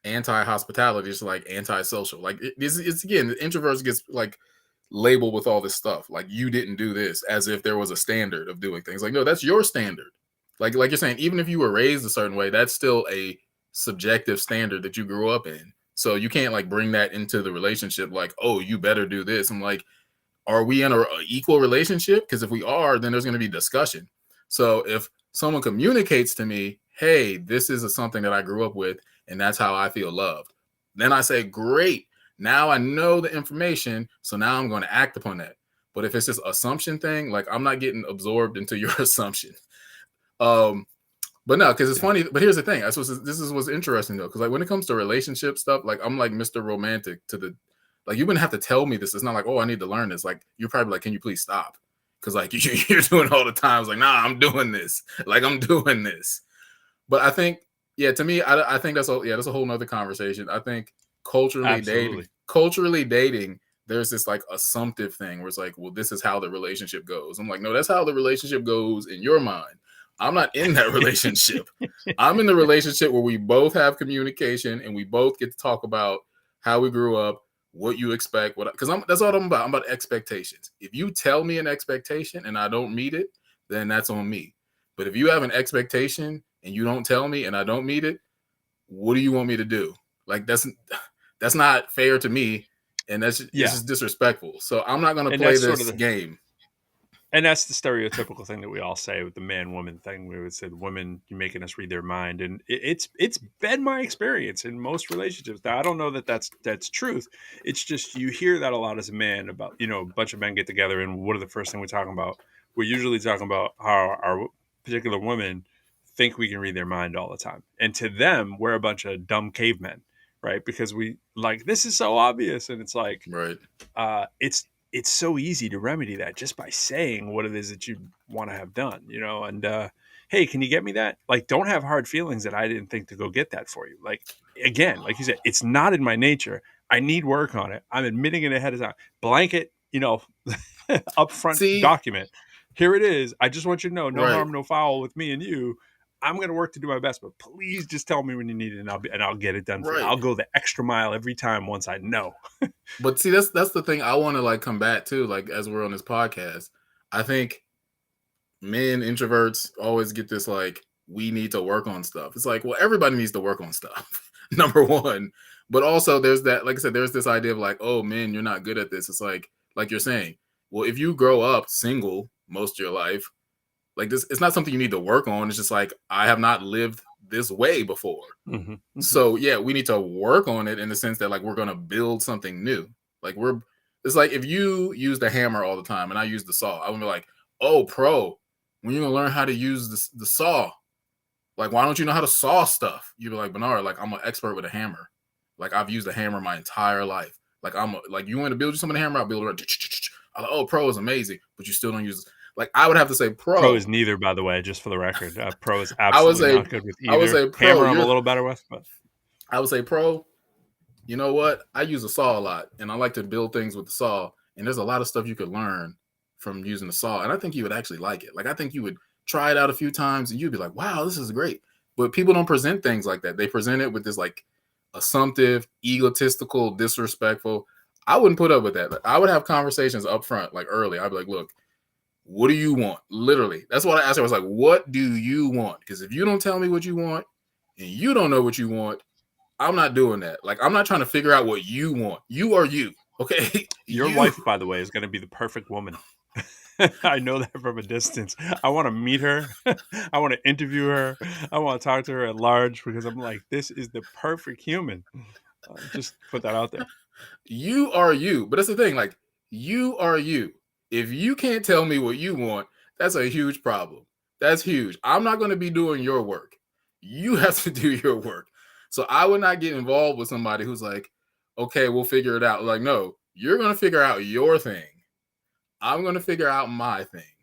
anti-hospitality. It's like anti-social. Like it's again, the introverts gets like labeled with all this stuff. Like you didn't do this as if there was a standard of doing things. Like no, that's your standard. Like you're saying, even if you were raised a certain way, that's still a subjective standard that you grew up in. So you can't like bring that into the relationship. Like, oh, you better do this. I'm like, are we in a equal relationship? Because if we are, then there's going to be discussion. So if someone communicates to me, hey, this is something that I grew up with, and that's how I feel loved, then I say, great. Now I know the information, so now I'm going to act upon that. But if it's just assumption thing, like I'm not getting absorbed into your assumption. Um, but no, because it's
Yeah.
funny. But here's the thing. This is what's interesting though, because like when it comes to relationship stuff, like I'm like Mr. Romantic to the, like you wouldn't have to tell me this. It's not like, oh, I need to learn this. Like you're probably like, can you please stop? Because like you're doing all the time. It's like, nah, I'm doing this. Like I'm doing this. But I think, yeah, to me, I think that's a whole nother conversation. I think
Absolutely.
culturally dating, there's this like assumptive thing where it's like, well, this is how the relationship goes. I'm like, no, that's how the relationship goes in your mind. I'm not in that relationship. I'm in the relationship where we both have communication and we both get to talk about how we grew up, what you expect, what because that's all I'm about. I'm about expectations. If you tell me an expectation and I don't meet it, then that's on me. But if you have an expectation and you don't tell me and I don't meet it, what do you want me to do? Like that's not fair to me, and it's
Yeah,
just disrespectful. So I'm not gonna
and
play
that's sort of
this
the
game.
And that's the stereotypical thing that we all say with the man woman thing. We would say the women, you're making us read their mind, and it's been my experience in most relationships. Now I don't know that that's truth. It's just you hear that a lot as a man about, you know, a bunch of men get together and what are the first thing we're talking about? We're usually talking about how our particular women think we can read their mind all the time, and to them we're a bunch of dumb cavemen, right? Because we like this is so obvious, and it's like
Right.
it's so easy to remedy that just by saying what it is that you want to have done, you know. And hey, can you get me that? Like, don't have hard feelings that I didn't think to go get that for you. Like, again, like you said, it's not in my nature. I need work on it. I'm admitting it ahead of time. Blanket, you know, upfront
See,
document. Here it is. I just want you to know, no
right.
harm, no foul with me and you. I'm going to work to do my best, but please just tell me when you need it, and I'll get it done for you.
Right.
I'll go the extra mile every time once I know.
But see, that's the thing I want to like combat too. Like as we're on this podcast, I think men introverts always get this like we need to work on stuff. It's like, well, everybody needs to work on stuff. Number one, but also there's that, like I said, there's this idea of like, oh, men, you're not good at this. It's like you're saying, well, if you grow up single most of your life, like this, it's not something you need to work on. It's just like I have not lived this way before.
Mm-hmm. Mm-hmm.
So yeah, we need to work on it in the sense that like we're gonna build something new. Like it's like if you use the hammer all the time and I use the saw, I would be like, oh, pro, when you're gonna learn how to use the saw, like why don't you know how to saw stuff? You'd be like, Bernard, like I'm an expert with a hammer. Like I've used a hammer my entire life. Like like you want to build you something hammer, I'll build it. I'm like, oh, pro is amazing, but you still don't use. Like I would have to say pro.
Pro is neither, by the way, just for the record. Pro is
I would
absolutely
say
not good with
I would
either.
say pro.
Hammer, I'm a little better with, but
I would say pro. You know what? I use a saw a lot, and I like to build things with the saw. And there's a lot of stuff you could learn from using the saw, and I think you would actually like it. Like I think you would try it out a few times, and you'd be like, "Wow, this is great." But people don't present things like that. They present it with this like assumptive, egotistical, disrespectful. I wouldn't put up with that. Like, I would have conversations up front, like early. I'd be like, "Look, what do you want?" Literally, that's what I asked her. I was like, "What do you want?" Because if you don't tell me what you want, and you don't know what you want, I'm not doing that. Like, I'm not trying to figure out what you want. You are you, okay?
your wife, by the way, is going to be the perfect woman. I know that from a distance. I want to meet her. I want to interview her. I want to talk to her at large because I'm like, this is the perfect human. Just put that out there.
You are you. But that's the thing. Like, you are you. If you can't tell me what you want, that's a huge problem. That's huge. I'm not going to be doing your work. You have to do your work. So I would not get involved with somebody who's like, okay, we'll figure it out. Like, no, you're going to figure out your thing. I'm going to figure out my thing.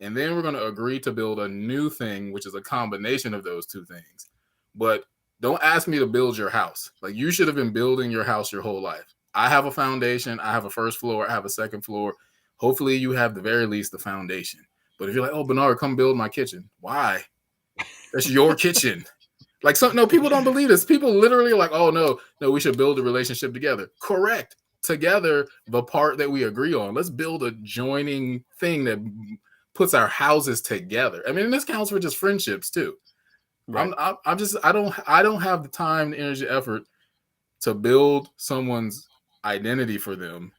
And then we're going to agree to build a new thing, which is a combination of those two things. But don't ask me to build your house. Like you should have been building your house your whole life. I have a foundation. I have a first floor. I have a second floor. Hopefully you have the very least the foundation. But if you're like, oh, Bernard, come build my kitchen. Why? That's your kitchen. Like no, people don't believe this. People literally are like, oh no, we should build a relationship together. Correct. Together, the part that we agree on. Let's build a joining thing that puts our houses together. I mean, and this counts for just friendships too.
Right.
I don't have the time, the energy, effort to build someone's identity for them.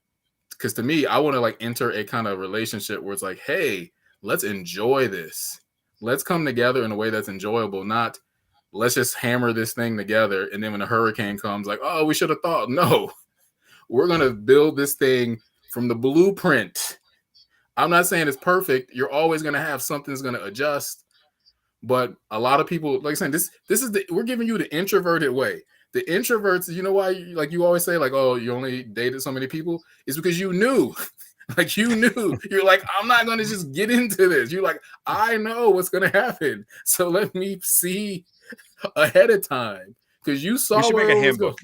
Because to me, I want to like enter a kind of relationship where it's like, hey, let's enjoy this. Let's come together in a way that's enjoyable, not let's just hammer this thing together. And then when a hurricane comes, like, oh, we should have thought. No, we're going to build this thing from the blueprint. I'm not saying it's perfect. You're always going to have something that's going to adjust. But a lot of people, like I said, this is we're giving you the introverted way. The introverts, you know why, like you always say, like, oh, you only dated so many people? It's because you knew. Like you knew. You're like, I'm not going to just get into this. You're like, I know what's going to happen. So let me see ahead of time. Because you saw
We should
where
make a
it was going.
handbook.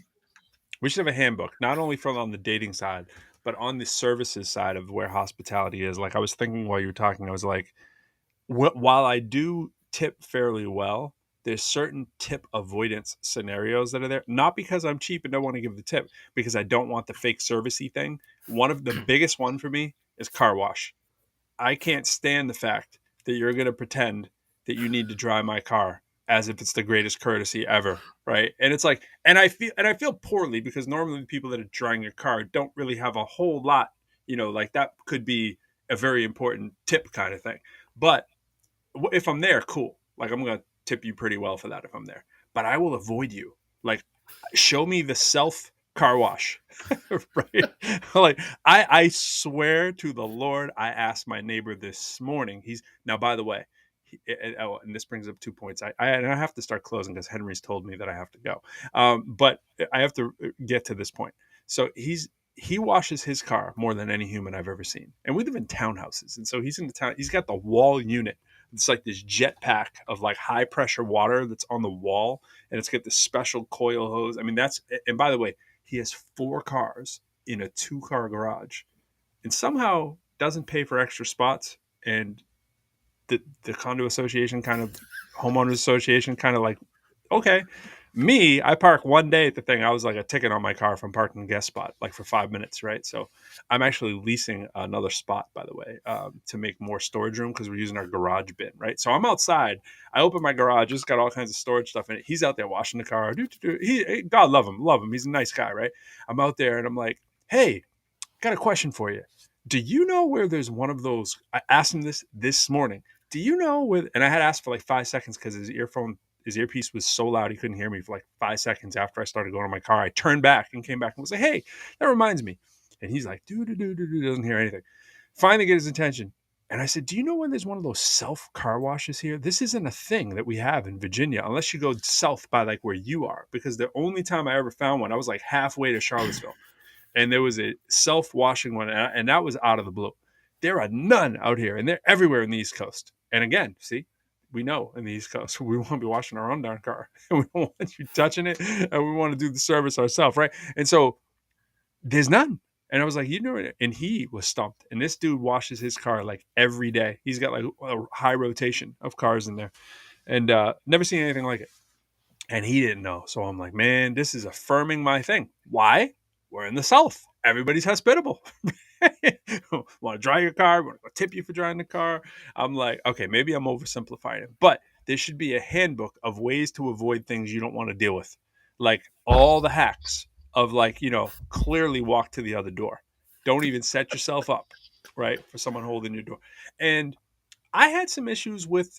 We should have a handbook, not only from on the dating side, but on the services side of where hospitality is. Like I was thinking while you were talking, I was like, while I do tip fairly well, there's certain tip avoidance scenarios that are there. Not because I'm cheap and don't want to give the tip, because I don't want the fake servicey thing. One of the biggest one for me is car wash. I can't stand the fact that you're going to pretend that you need to dry my car as if it's the greatest courtesy ever, right? And it's like, and I feel poorly because normally the people that are drying your car don't really have a whole lot, like that could be a very important tip kind of thing. But if I'm there, cool. Like I'm going to tip you pretty well for that if I'm there. But I will avoid you. Like show me the self car wash. Right? Like I swear to the Lord, I asked my neighbor this morning. He's now, by the way, and this brings up 2 points. I have to start closing because Henry's told me that I have to go. But I have to get to this point. So he washes his car more than any human I've ever seen. And we live in townhouses. And so he's in the town. He's got the wall unit. It's like this jet pack of like high pressure water that's on the wall. And it's got this special coil hose. I mean, and by the way, he has 4 cars in a 2-car garage and somehow doesn't pay for extra spots and the condo association kind of homeowners association kind of like, okay. Me, I park one day at the thing. I was like a ticket on my car from parking guest spot, like for 5 minutes, right? So I'm actually leasing another spot, by the way, to make more storage room because we're using our garage bin, right? So I'm outside. I open my garage. It's got all kinds of storage stuff in it. He's out there washing the car. God love him, love him. He's a nice guy, right? I'm out there and I'm like, hey, got a question for you. Do you know where there's one of those? I asked him this morning. Do you know where? And I had asked for like 5 seconds because his earpiece was so loud he couldn't hear me for like 5 seconds after I started going to my car. I turned back and came back and was like, "Hey, that reminds me." And he's like, doesn't hear anything. Finally, get his attention. And I said, "Do you know when there's one of those self car washes here? This isn't a thing that we have in Virginia unless you go south by like where you are. Because the only time I ever found one, I was like halfway to Charlottesville, and there was a self-washing one, and that was out of the blue. There are none out here, and they're everywhere in the East Coast. And again, see, we know in the East Coast, we want to be washing our own darn car. We don't want you touching it, and we want to do the service ourselves, right? And so there's none. And I was like, you know it. And he was stumped. And this dude washes his car like every day. He's got like a high rotation of cars in there, and never seen anything like it. And he didn't know. So I'm like, man, this is affirming my thing. Why? We're in the South. Everybody's hospitable. Want to dry your car? Want to tip you for drying the car? I'm like, okay, maybe I'm oversimplifying it, but there should be a handbook of ways to avoid things you don't want to deal with, like all the hacks of like, clearly walk to the other door. Don't even set yourself up, right, for someone holding your door. And I had some issues with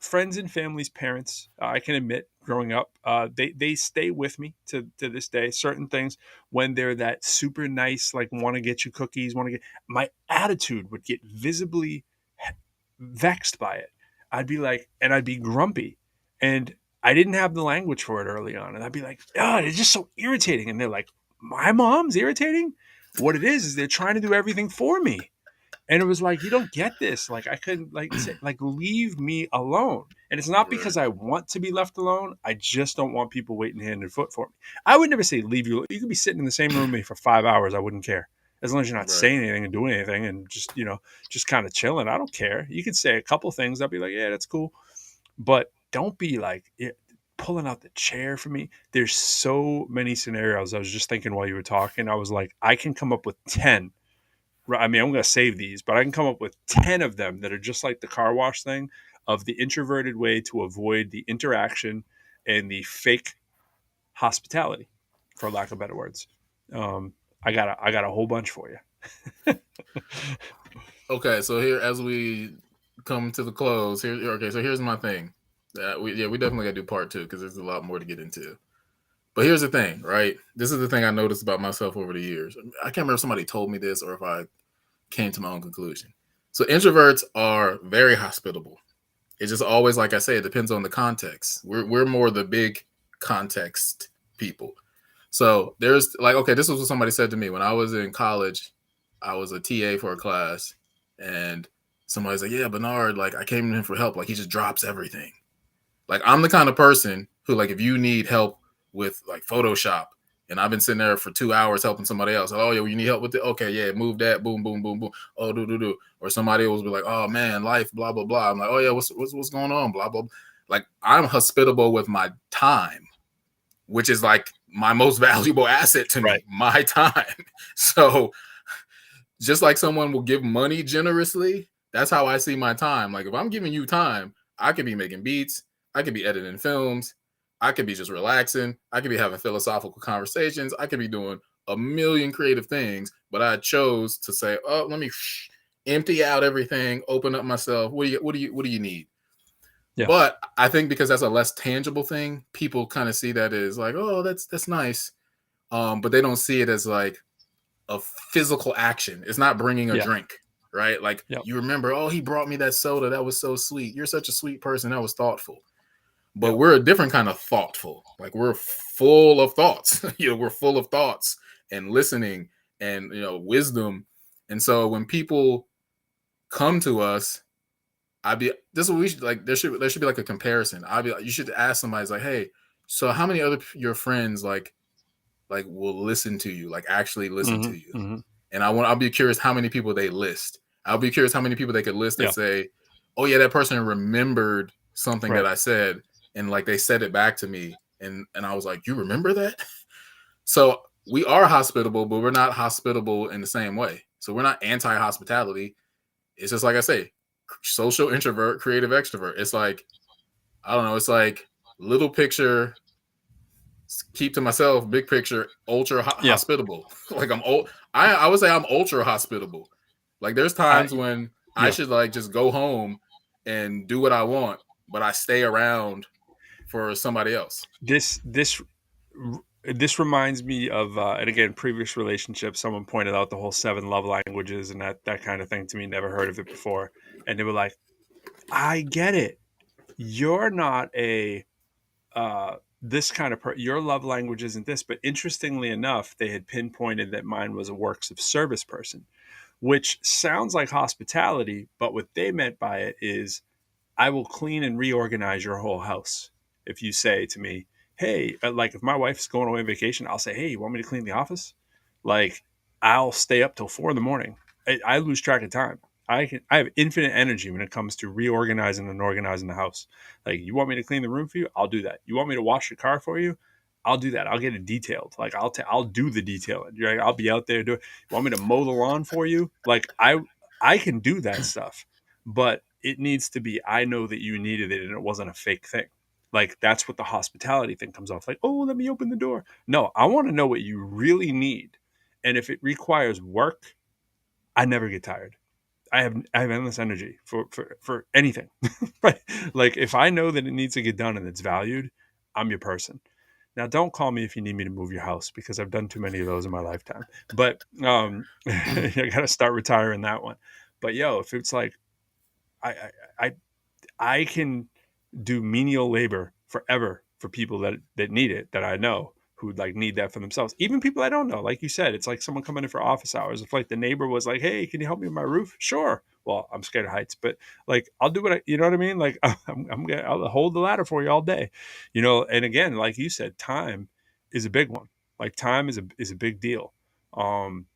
friends and family's parents. I can admit, growing up, they stay with me to this day. Certain things, when they're that super nice, like want to get you cookies, want to get, my attitude would get visibly vexed by it. I'd be like, and I'd be grumpy, and I didn't have the language for it early on, and I'd be like, oh, it's just so irritating. And they're like, my mom's irritating. What it is they're trying to do everything for me. And it was like, you don't get this. Like, I couldn't like say, like, leave me alone. And it's not because I want to be left alone. I just don't want people waiting hand and foot for me. I would never say leave you. You could be sitting in the same room with me for 5 hours. I wouldn't care. As long as you're not saying anything and doing anything and just, just kind of chilling. I don't care. You could say a couple things. I'll be like, yeah, that's cool. But don't be like pulling out the chair for me. There's so many scenarios. I was just thinking while you were talking. I was like, I can come up with 10. I mean, I'm going to save these, but I can come up with 10 of them that are just like the car wash thing, of the introverted way to avoid the interaction and the fake hospitality, for lack of better words. I got a whole bunch for you.
Okay, so here, as we come to the close, so here's my thing. We definitely got to do part 2 because there's a lot more to get into. But here's the thing, right? This is the thing I noticed about myself over the years. I can't remember if somebody told me this or if I came to my own conclusion. So introverts are very hospitable. It's just always, like I say, it depends on the context. We're more the big context people. So there's like, okay, this was what somebody said to me when I was in college. I was a TA for a class, and somebody's like, yeah, Bernard, like I came to him for help. Like he just drops everything. Like I'm the kind of person who, like, if you need help with like Photoshop, and I've been sitting there for 2 hours helping somebody else. Oh, yeah, you need help with it? Okay, yeah, move that. Boom, boom, boom, boom. Oh, do. Or somebody else will be like, oh, man, life, blah, blah, blah. I'm like, oh, yeah, what's going on? Blah, blah, blah. Like, I'm hospitable with my time, which is like my most valuable asset to me, my time. So just like someone will give money generously, that's how I see my time. Like, if I'm giving you time, I could be making beats. I could be editing films. I could be just relaxing. I could be having philosophical conversations. I could be doing a million creative things, but I chose to say, "Oh, let me empty out everything, open up myself. What do you need?" Yeah. But I think because that's a less tangible thing, people kind of see that as like, "Oh, that's nice," but they don't see it as like a physical action. It's not bringing a drink, right? Like you remember, oh, he brought me that soda. That was so sweet. You're such a sweet person. That was thoughtful. But we're a different kind of thoughtful. Like we're full of thoughts. We're full of thoughts and listening and wisdom. And so when people come to us, this is what we should like. There should be like a comparison. You should ask somebody, like, hey, so how many other your friends like will listen to you, like actually listen to you? And I'll be curious how many people they list. I'll be curious how many people they could list and say, oh yeah, that person remembered something that
Right.
I said, and like they said it back to me, and I was like, you remember that? So we are hospitable, but we're not hospitable in the same way. So we're not anti-hospitality. It's just like I say, social introvert, creative extrovert. It's like, I don't know, it's like little picture, keep to myself, big picture, ultra
Yeah.
hospitable. Like I'm old. I would say I'm ultra hospitable. Like there's
I
times when I
yeah.
should like just go home and do what I want, but I stay around for somebody else.
This reminds me of and again, previous relationships. Someone pointed out the whole 7 love languages and that kind of thing to me. Never heard of it before, and they were like, "I get it. You're not a this kind of your love language isn't this." But interestingly enough, they had pinpointed that mine was a works of service person, which sounds like hospitality, but what they meant by it is I will clean and reorganize your whole house. If you say to me, hey, like if my wife's going away on vacation, I'll say, hey, you want me to clean the office? Like I'll stay up till 4 in the morning. I lose track of time. I have infinite energy when it comes to reorganizing and organizing the house. Like you want me to clean the room for you? I'll do that. You want me to wash the car for you? I'll do that. I'll get it detailed. Like I'll do the detailing. Right? I'll be out there doing. You want me to mow the lawn for you? Like I can do that stuff, but it needs to be I know that you needed it and it wasn't a fake thing. Like that's what the hospitality thing comes off like, oh, let me open the door. No, I want to know what you really need. And if it requires work, I never get tired. I have endless energy for anything. Right? Like if I know that it needs to get done and it's valued, I'm your person. Now don't call me if you need me to move your house because I've done too many of those in my lifetime. But I gotta start retiring that one. But yo, if it's like I I, I I can do menial labor forever for people that need it, that I know who like need that for themselves. Even people I don't know, like you said, it's like someone coming in for office hours. If like the neighbor was like, "Hey, can you help me with my roof?" Sure. Well, I'm scared of heights, but like I'll do what you know what I mean. Like I'll hold the ladder for you all day, you know. And again, like you said, time is a big one. Like time is a big deal.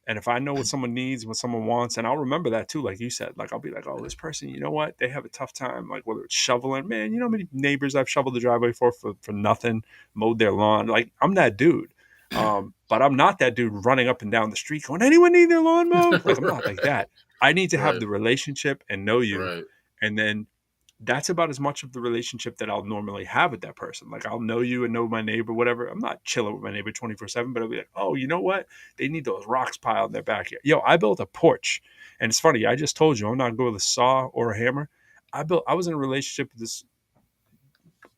And if I know what someone needs, what someone wants, and I'll remember that too, like you said, like I'll be like, oh, this person, you know what? They have a tough time, like whether it's shoveling, man, you know how many neighbors I've shoveled the driveway for nothing, mowed their lawn. Like I'm that dude. But I'm not that dude running up and down the street going, anyone need their lawn mowed? Like I'm not like that. I need to have
Right,
the relationship and know you.
right,
And then that's about as much of the relationship that I'll normally have with that person. Like I'll know you and know my neighbor, whatever. I'm not chilling with my neighbor 24/7, but I'll be like, oh, you know what? They need those rocks piled in their backyard. Yo, I built a porch. And it's funny, I just told you I'm not going with a saw or a hammer. I was in a relationship with this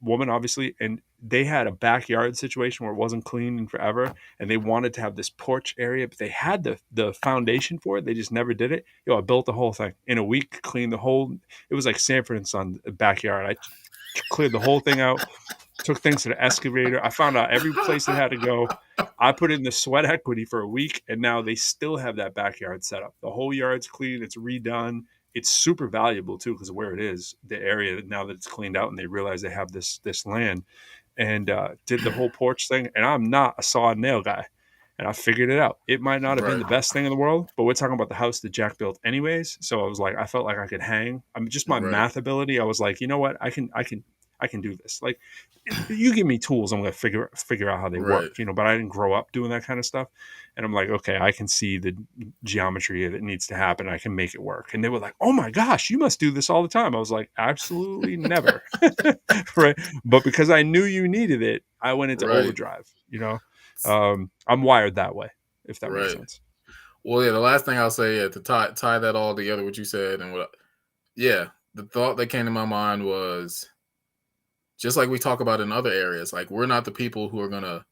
woman, obviously, and they had a backyard situation where it wasn't clean in forever, and they wanted to have this porch area, but they had the foundation for it. They just never did it. Yo, I built the whole thing in a week, cleaned the whole. It was like Sanford and Son backyard. I cleared the whole thing out, took things to the excavator. I found out every place it had to go. I put in the sweat equity for a week, and now they still have that backyard set up. The whole yard's clean. It's redone. It's super valuable too because of where it is, the area. Now that it's cleaned out, and they realize they have this land, and did the whole porch thing. And I'm not a saw and nail guy, and I figured it out. It might not have been
right,
the best thing in the world, but we're talking about the house that Jack built anyways. So I was like, I felt like I could hang. I mean, just my
right,
math ability. I was like, you know what, I can do this. Like, you give me tools, I'm gonna figure out how they
right,
work, you know. But I didn't grow up doing that kind of stuff, and I'm like, okay, I can see the geometry that needs to happen. I can make it work. And they were like, oh my gosh, you must do this all the time. I was like, absolutely never, right? But because I knew you needed it, I went into
right,
overdrive. You know, I'm wired that way, if that makes
right.
sense.
Well, yeah. The last thing I'll say, yeah, to tie that all together, what you said and what, yeah, the thought that came to my mind was just like we talk about in other areas. Like we're not the people who are gonna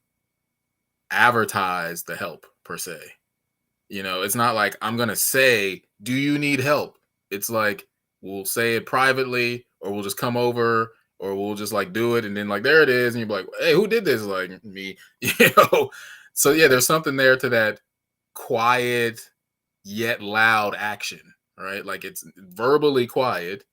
advertise the help per se. You know, it's not like I'm gonna say, "Do you need help?" It's like we'll say it privately, or we'll just come over, or we'll just like do it, and then like there it is, and you're like, "Hey, who did this?" Like me, you know. So yeah, there's something there to that quiet yet loud action, right? Like it's verbally quiet.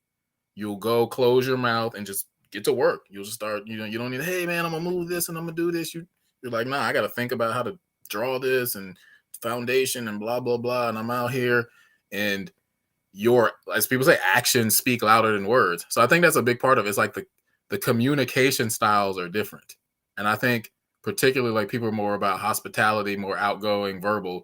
You'll go close your mouth and just get to work. You'll just start, you know, you don't need, hey man, I'm gonna move this and I'm gonna do this. You're like, nah, I gotta think about how to draw this and foundation and blah blah blah. And I'm out here. And your, as people say, actions speak louder than words. So I think that's a big part of it. It's like the communication styles are different. And I think particularly like people are more about hospitality, more outgoing, verbal.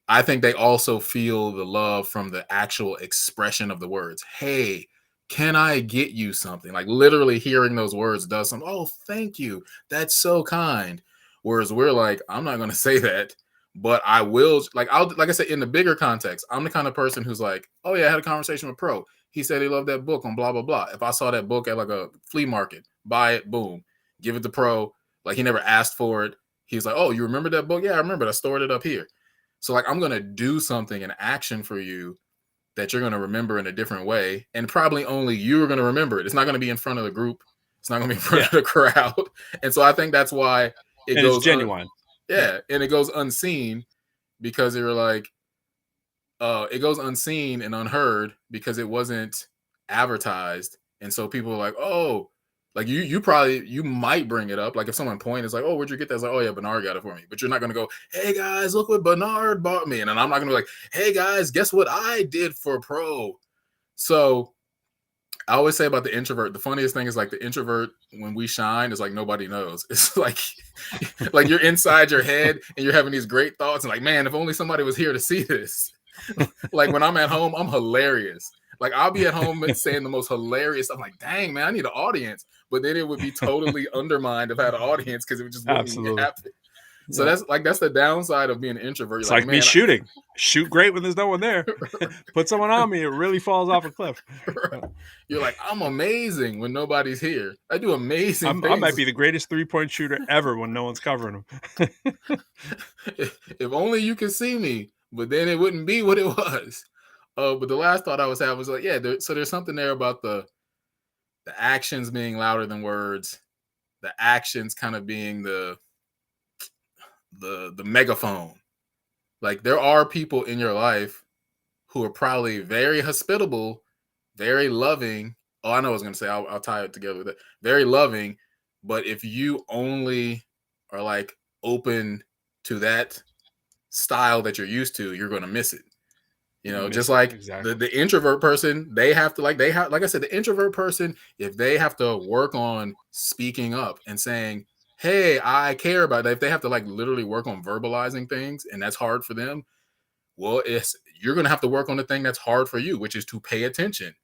I think they also feel the love from the actual expression of the words. Hey, can I get you something? Like literally hearing those words does something. Oh, thank you. That's so kind. Whereas we're like, I'm not going to say that, but I will. Like I said, in the bigger context, I'm the kind of person who's like, oh yeah, I had a conversation with Pro. He said he loved that book on blah blah blah. If I saw that book at like a flea market, buy it, boom, give it to Pro. Like he never asked for it. He's like, oh, you remember that book? Yeah, I remember it. I stored it up here. So like I'm gonna do something, an action for you that you're gonna remember in a different way, and probably only you're gonna remember it. It's not gonna be in front of the group. It's not gonna be in front
Yeah,
of the crowd. And so I think that's why it
and it's
goes
genuine. Yeah,
yeah, and it goes unseen because you're like it goes unseen and unheard because it wasn't advertised, and so people are like, oh, like you might bring it up, like if someone points like, oh, where'd you get that? It's like, oh yeah, Bernard got it for me, but you're not gonna go, hey guys, look what Bernard bought me, and I'm not gonna be like, hey guys, guess what I did for Pro. So I always say about the introvert, the funniest thing is like the introvert when we shine is like nobody knows. It's like you're inside your head and you're having these great thoughts and like, man, if only somebody was here to see this. Like when I'm at home, I'm hilarious. Like I'll be at home saying the most hilarious stuff. I'm like, dang man, I need an audience. But then it would be totally undermined if I had an audience because it just wouldn't
absolutely.
happen. So
Yeah.
that's the downside of being an introvert.
It's
You're like,
like me
man,
shooting. Shoot great when there's no one there. Put someone on me, it really falls off a cliff.
you're like, I'm amazing when nobody's here. I do amazing
I might
things.
be the greatest 3-point shooter ever when no one's covering them.
If only you could see me, but then it wouldn't be what it was. But the last thought I was having was like, yeah, so there's something there about the actions being louder than words, the actions kind of being the megaphone. Like there are people in your life who are probably very hospitable, very loving. Oh, I know what I was gonna say. I'll tie it together with it. Very loving, but if you only are like open to that style that you're used to, you're gonna miss it. You
You
know, just
miss it.
like
Exactly.
the introvert person, they have to like I said, the introvert person, if they have to work on speaking up and saying, hey, I care about that, if they have to like literally work on verbalizing things and that's hard for them, well, it's you're gonna have to work on the thing that's hard for you, which is to pay attention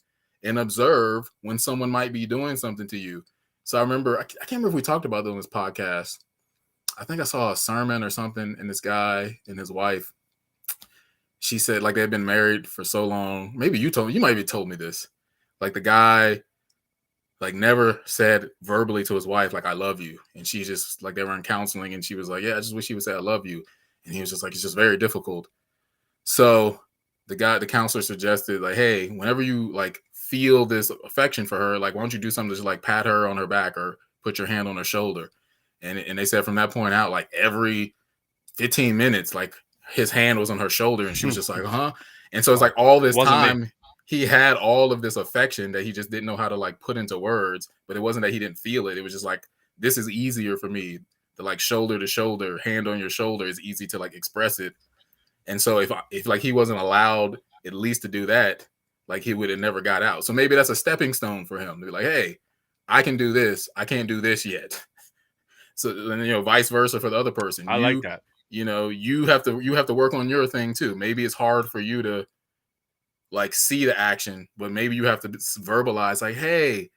and observe when someone might be doing something to you. So I remember, I can't remember if we talked about it on this podcast. I think I saw a sermon or something, and this guy and his wife, she said like they had been married for so long. Maybe you might have told me this. Like the guy like never said verbally to his wife like I love you, and she just like they were in counseling, and she was like, yeah, I just wish he would say I love you, and he was just like it's just very difficult. So the counselor suggested like, hey, whenever you like feel this affection for her, like why don't you do something to just like pat her on her back or put your hand on her shoulder, and they said from that point out like every 15 minutes, like his hand was on her shoulder and she was just like, huh. And so it's like all this
Wasn't me.
time he had all of this affection that he just didn't know how to like put into words, but it wasn't that he didn't feel it. It was just like, this is easier for me to like shoulder to shoulder, hand on your shoulder is easy to like express it. And so if like he wasn't allowed at least to do that, like he would have never got out. So maybe that's a stepping stone for him to be like, hey, I can do this. I can't do this yet. So then vice versa for the other person.
I like that.
You have to work on your thing too. Maybe it's hard for you to like see the action, but maybe you have to verbalize like, hey,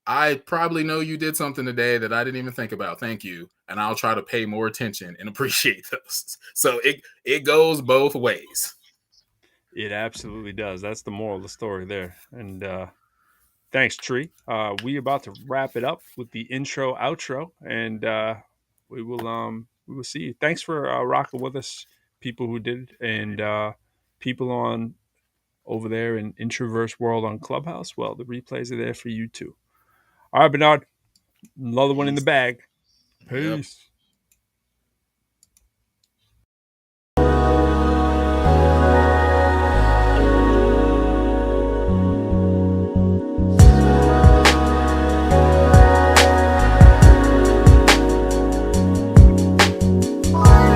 I probably know you did something today that I didn't even think about. Thank you. And I'll try to pay more attention and appreciate those. So it goes both ways.
It absolutely does. That's the moral of the story there. And thanks, Tree. We about to wrap it up with the intro outro, and we will see you. Thanks for rocking with us, people who did, and people on over there in Introverse World on Clubhouse. Well, the replays are there for you too. All right, Bernard, another one in the
Peace.
bag.
Yep.
Peace.